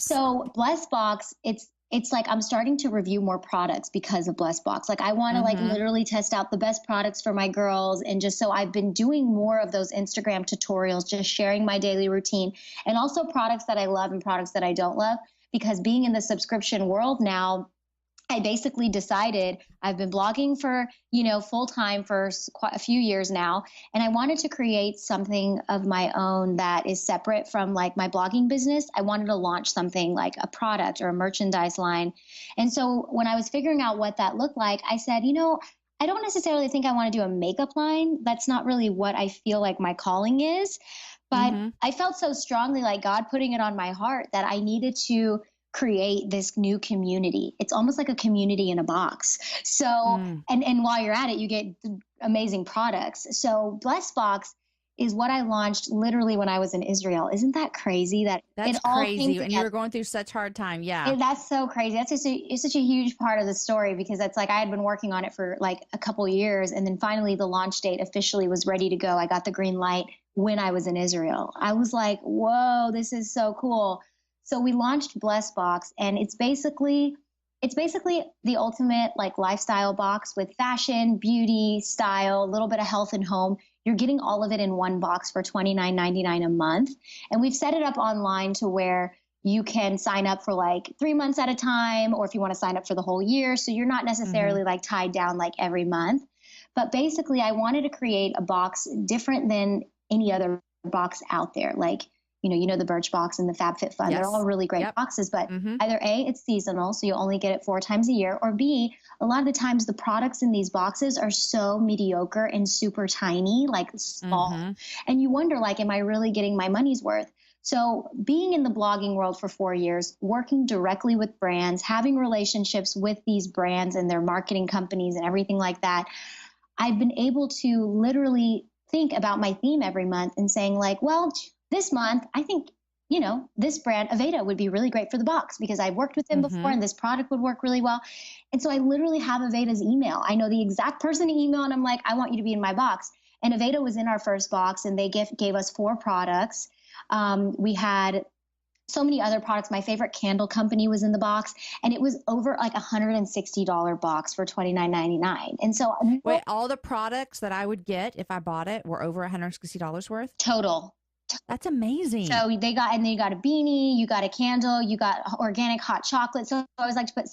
So Blessbox, it's like I'm starting to review more products because of Blessbox. Like I want to like literally test out the best products for my girls. And just so I've been doing more of those Instagram tutorials, just sharing my daily routine and also products that I love and products that I don't love. Because being in the subscription world now, I basically decided I've been blogging for, full time for quite a few years now. And I wanted to create something of my own that is separate from like my blogging business. I wanted to launch something like a product or a merchandise line. And so when I was figuring out what that looked like, I said, I don't necessarily think I want to do a makeup line. That's not really what I feel like my calling is. But I felt so strongly like God putting it on my heart that I needed to create this new community. It's almost like a community in a box. So, and while you're at it, you get amazing products. So Blessbox is what I launched literally when I was in Israel. Isn't that crazy? That's it all crazy. And you were going through such hard time. Yeah. That's so crazy. It's such a huge part of the story because it's like I had been working on it for like a couple years. And then finally the launch date officially was ready to go. I got the green light when I was in Israel. I was like, whoa, this is so cool. So we launched Blessbox, and it's basically the ultimate like lifestyle box with fashion, beauty, style, a little bit of health and home. You're getting all of it in one box for $29.99 a month. And we've set it up online to where you can sign up for like 3 months at a time, or if you want to sign up for the whole year. So you're not necessarily like tied down like every month. But basically, I wanted to create a box different than any other box out there. Like, the Birchbox and the FabFitFun. Yes. They're all really great boxes, but either A, it's seasonal, so you only get it 4 times a year, or B, a lot of the times the products in these boxes are so mediocre and super tiny, like small. And you wonder, like, am I really getting my money's worth? So being in the blogging world for 4 years, working directly with brands, having relationships with these brands and their marketing companies and everything like that, I've been able to literally think about my theme every month and saying like, well, this month, I think, this brand, Aveda, would be really great for the box because I've worked with them before and this product would work really well. And so I literally have Aveda's email. I know the exact person to email and I'm like, I want you to be in my box. And Aveda was in our first box and they gave us 4 products. We had so many other products. My favorite candle company was in the box and it was over like $160 box for $29.99. And so wait, all the products that I would get if I bought it were over $160 worth? Total. That's amazing. So you got a beanie, you got a candle, you got organic hot chocolate. So I always like to put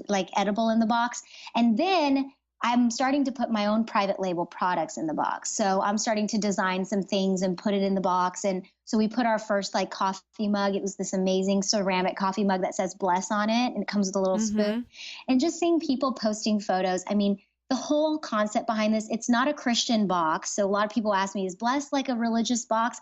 like edible in the box. And then I'm starting to put my own private label products in the box. So I'm starting to design some things and put it in the box. And so we put our first like coffee mug. It was this amazing ceramic coffee mug that says bless on it. And it comes with a little spoon. And just seeing people posting photos. I mean, the whole concept behind this, it's not a Christian box. So a lot of people ask me, is Blessed like a religious box?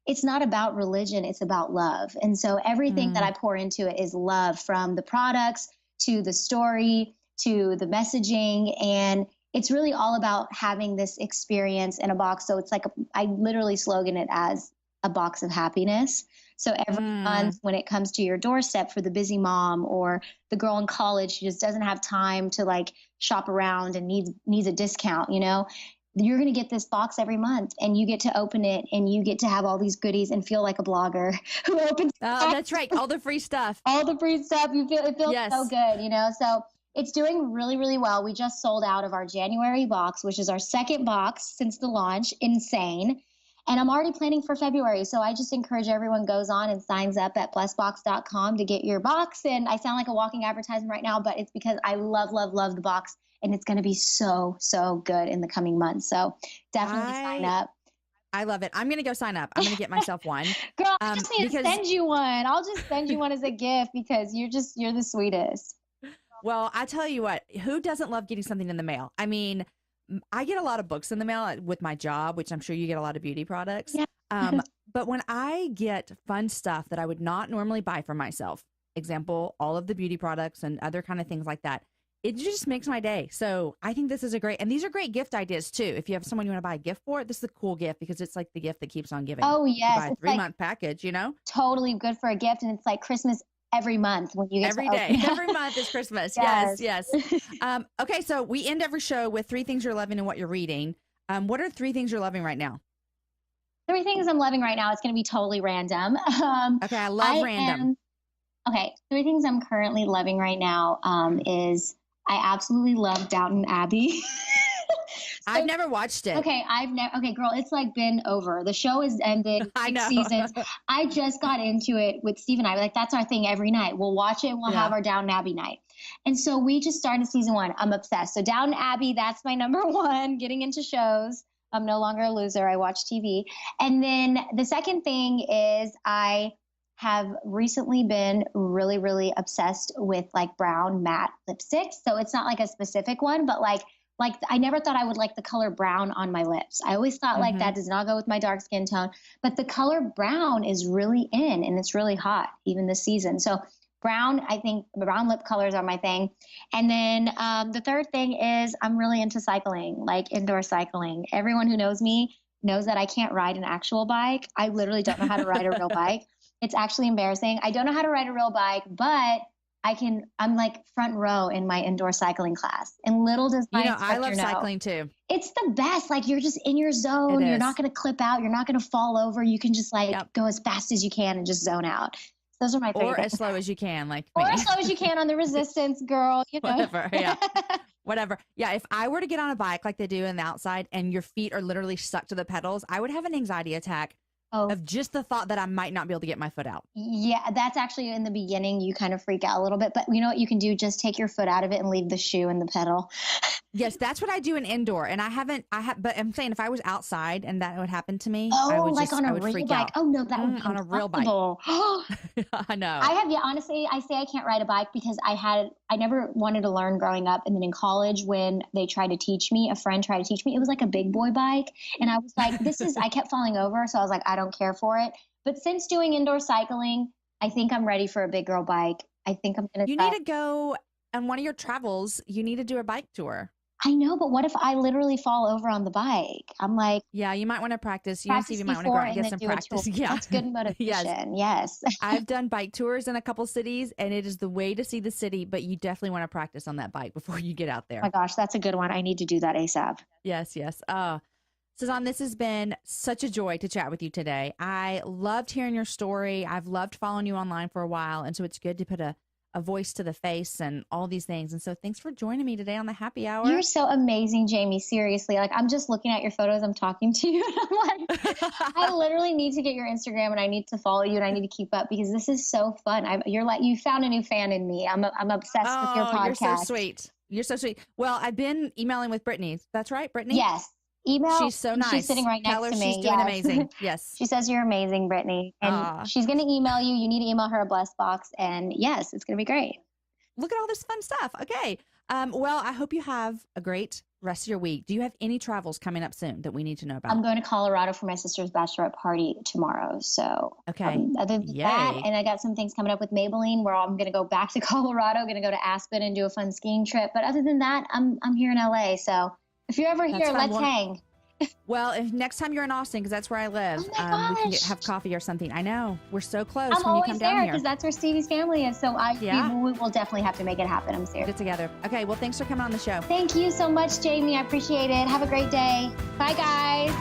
It's not about religion. It's about love. And so everything that I pour into it is love, from the products to the story to the messaging. And it's really all about having this experience in a box. So it's like, I literally slogan it as a box of happiness. So every month when it comes to your doorstep for the busy mom or the girl in college who just doesn't have time to like shop around and needs a discount, you're going to get this box every month and you get to open it and you get to have all these goodies and feel like a blogger who opens. Oh, that's right. All the free stuff. All the free stuff. It feels so good, So it's doing really, really well. We just sold out of our January box, which is our second box since the launch. Insane. And I'm already planning for February. So I just encourage everyone goes on and signs up at blessbox.com to get your box. And I sound like a walking advertisement right now, but it's because I love, love, love the box. And it's going to be so, so good in the coming months. So definitely sign up. I love it. I'm going to go sign up. I'm going to get myself one. Girl, I just need to send you one. I'll just send you one as a gift because you're the sweetest. Well, I tell you what, who doesn't love getting something in the mail? I mean, I get a lot of books in the mail with my job, which I'm sure you get a lot of beauty products. Yeah. But when I get fun stuff that I would not normally buy for myself, example, all of the beauty products and other kind of things like that, it just makes my day. So I think this is and these are great gift ideas too. If you have someone you want to buy a gift for, this is a cool gift because it's like the gift that keeps on giving. Oh, yes. You buy a 3-month package, you know? Totally good for a gift. And it's like Christmas every month when you get every day. Every month is Christmas. Yes. Okay, so we end every show with 3 things you're loving and what you're reading. What are 3 things you're loving right now? 3 things I'm loving right now. It's going to be totally random. Okay, I love random. 3 things I'm currently loving right now is I absolutely love Downton Abbey. I've never watched it. Okay, girl, it's like been over. The show has ended 6 seasons. I just got into it with Steve and I. Like, that's our thing every night. We'll watch it. We'll have our Downton Abbey night. And so we just started season 1. I'm obsessed. So Downton Abbey, that's my number 1, getting into shows. I'm no longer a loser. I watch TV. And then the second thing is I have recently been really, really obsessed with like brown matte lipsticks. So it's not like a specific one, but like I never thought I would like the color brown on my lips. I always thought like that does not go with my dark skin tone, but the color brown is really in and it's really hot even this season. So brown, I think brown lip colors are my thing. And then the third thing is I'm really into cycling, like indoor cycling. Everyone who knows me knows that I can't ride an actual bike. I literally don't know how to ride a real bike. It's actually embarrassing. I don't know how to ride a real bike, but I'm like front row in my indoor cycling class. And little does my instructor I love cycling too. It's the best. Like you're just in your zone. You're not going to clip out. You're not going to fall over. You can just go as fast as you can and just zone out. Those are my favorites. Or as slow as you can, like me. Or as slow as you can on the resistance, girl. You know? Whatever. Yeah. Whatever. Yeah. If I were to get on a bike like they do in the outside and your feet are literally stuck to the pedals, I would have an anxiety attack. Of just the thought that I might not be able to get my foot out. Yeah, that's actually in the beginning. You kind of freak out a little bit, but you know what you can do? Just take your foot out of it and leave the shoe and the pedal. Yes, that's what I do in indoor. And but I'm saying if I was outside and that would happen to me, I would on a real bike. Oh no, that would be on a real bike. I know. Honestly, I say I can't ride a bike because I never wanted to learn growing up. And then in college, when they tried to teach me, a friend tried to teach me, it was like a big boy bike. And I was like, I kept falling over. So I was like, I don't care for it. But since doing indoor cycling, I think I'm ready for a big girl bike. I think I'm going to. You need to go on one of your travels. You need to do a bike tour. I know, but what if I literally fall over on the bike? I'm like, yeah, you might want to practice. You might want to go out and get some practice. Yeah, that's good motivation. Yes. I've done bike tours in a couple cities, and it is the way to see the city. But you definitely want to practice on that bike before you get out there. Oh my gosh, that's a good one. I need to do that ASAP. Yes. Sazan, this has been such a joy to chat with you today. I loved hearing your story. I've loved following you online for a while, and so it's good to put a voice to the face and all these things. And so thanks for joining me today on the Happy Hour. You're so amazing, Jamie. Seriously. Like, I'm just looking at your photos. I'm talking to you. And I'm like, I literally need to get your Instagram and I need to follow you and I need to keep up because this is so fun. You found a new fan in me. I'm obsessed with your podcast. You're so sweet. You're so sweet. Well, I've been emailing with Brittany. That's right, Brittany? Yes. Email. She's so nice. She's sitting right next to me. She's doing amazing. Yes. She says you're amazing, Brittany. And she's going to email you. You need to email her a bless box. And yes, it's going to be great. Look at all this fun stuff. Okay. Well, I hope you have a great rest of your week. Do you have any travels coming up soon that we need to know about? I'm going to Colorado for my sister's bachelorette party tomorrow. So okay. Other than that, and I got some things coming up with Maybelline where I'm going to go back to Colorado, going to go to Aspen and do a fun skiing trip. But other than that, I'm here in LA. So if you're ever here, let's hang. Well, if next time you're in Austin, because that's where I live, we can have coffee or something. I know. We're so close when you come down here. I'm always there because that's where Stevie's family is. So we will definitely have to make it happen. I'm serious. Get together. Okay. Well, thanks for coming on the show. Thank you so much, Jamie. I appreciate it. Have a great day. Bye, guys.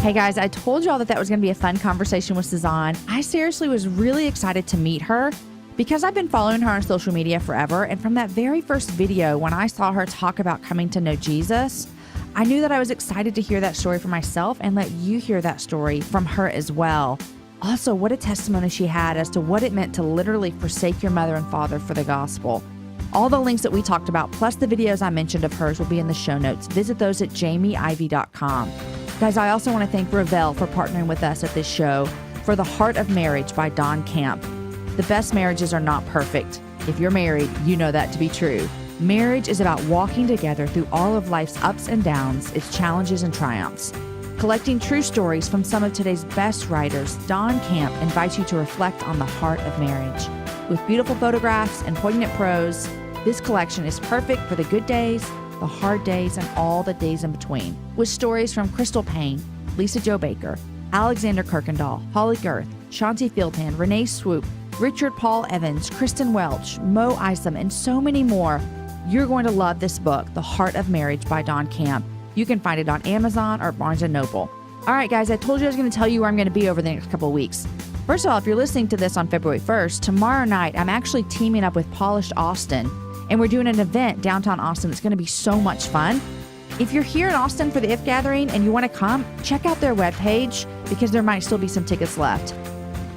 Hey, guys. I told y'all that was going to be a fun conversation with Sazan. I seriously was really excited to meet her because I've been following her on social media forever. And from that very first video, when I saw her talk about coming to know Jesus, I knew that I was excited to hear that story for myself and let you hear that story from her as well. Also, what a testimony she had as to what it meant to literally forsake your mother and father for the gospel. All the links that we talked about, plus the videos I mentioned of hers, will be in the show notes. Visit those at jamieivey.com. Guys, I also want to thank Ravel for partnering with us at this show for The Heart of Marriage by Don Camp. The best marriages are not perfect. If you're married, you know that to be true. Marriage is about walking together through all of life's ups and downs, its challenges and triumphs. Collecting true stories from some of today's best writers, Don Camp invites you to reflect on the heart of marriage. With beautiful photographs and poignant prose, This collection is perfect for the good days, the hard days, and all the days in between. With stories from Crystal Payne, Lisa Jo Baker, Alexander Kirkendall, Holly Girth, Shanti Fieldhand, Renee Swoop, Richard Paul Evans, Kristen Welch, Mo Isom, and so many more. You're going to love this book, The Heart of Marriage by Dawn Camp. You can find it on Amazon or Barnes & Noble. All right, guys, I told you I was going to tell you where I'm going to be over the next couple of weeks. First of all, if you're listening to this on February 1st, tomorrow night, I'm actually teaming up with Polished Austin, and we're doing an event downtown Austin that's going to be so much fun. If you're here in Austin for the IF Gathering and you want to come, check out their webpage because there might still be some tickets left.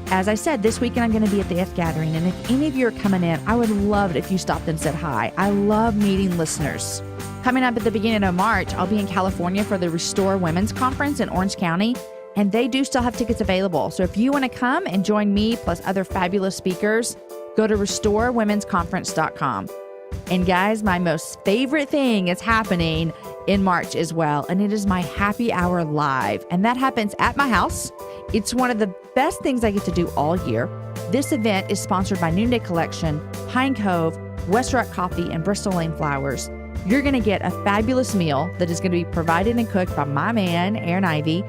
As I said, this weekend I'm going to be at the IF Gathering, and if any of you are coming in, I would love it if you stopped and said hi. I love meeting listeners. Coming up at the beginning of March, I'll be in California for the Restore Women's Conference in Orange County, and they do still have tickets available. So if you want to come and join me plus other fabulous speakers, go to restorewomensconference.com. And guys, my most favorite thing is happening in March as well, and it is my happy hour live, and that happens at my house. It's one of the best things I get to do all year. This event is sponsored by Noonday Collection, Pine Cove, West Rock Coffee, and Bristol Lane Flowers. You're going to get a fabulous meal that is going to be provided and cooked by my man, Aaron Ivey.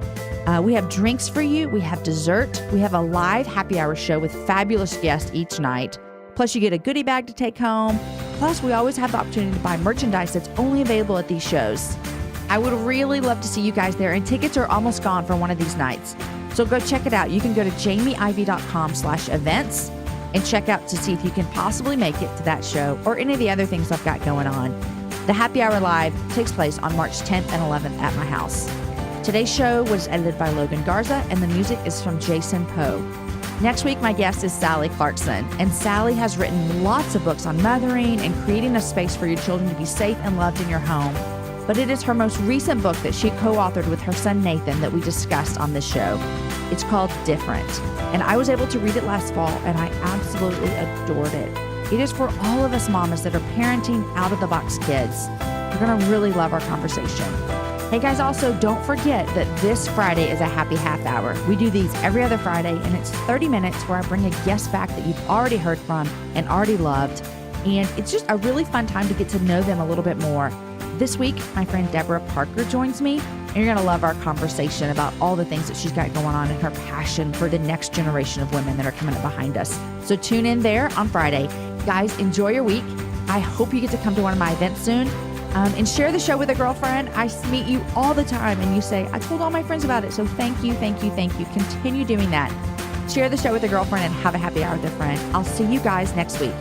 We have drinks for you. We have dessert. We have a live happy hour show with fabulous guests each night. Plus, you get a goodie bag to take home. Plus, we always have the opportunity to buy merchandise that's only available at these shows. I would really love to see you guys there, and tickets are almost gone for one of these nights. So go check it out. You can go to jamieivey.com/events and check out to see if you can possibly make it to that show or any of the other things I've got going on. The Happy Hour Live takes place on March 10th and 11th at my house. Today's show was edited by Logan Garza, and the music is from Jason Poe. Next week, my guest is Sally Clarkson, and Sally has written lots of books on mothering and creating a space for your children to be safe and loved in your home. But it is her most recent book that she co-authored with her son Nathan that we discussed on this show. It's called Different, and I was able to read it last fall, and I absolutely adored it. It is for all of us mamas that are parenting out-of-the-box kids. You're going to really love our conversation. Hey guys, also don't forget that this Friday is a happy half hour. We do these every other Friday, and it's 30 minutes where I bring a guest back that you've already heard from and already loved. And it's just a really fun time to get to know them a little bit more. This week, my friend Deborah Parker joins me, and you're going to love our conversation about all the things that she's got going on and her passion for the next generation of women that are coming up behind us. So tune in there on Friday. Guys, enjoy your week. I hope you get to come to one of my events soon. And share the show with a girlfriend. I meet you all the time, and you say, I told all my friends about it. So thank you, thank you, thank you. Continue doing that. Share the show with a girlfriend and have a happy hour with a friend. I'll see you guys next week.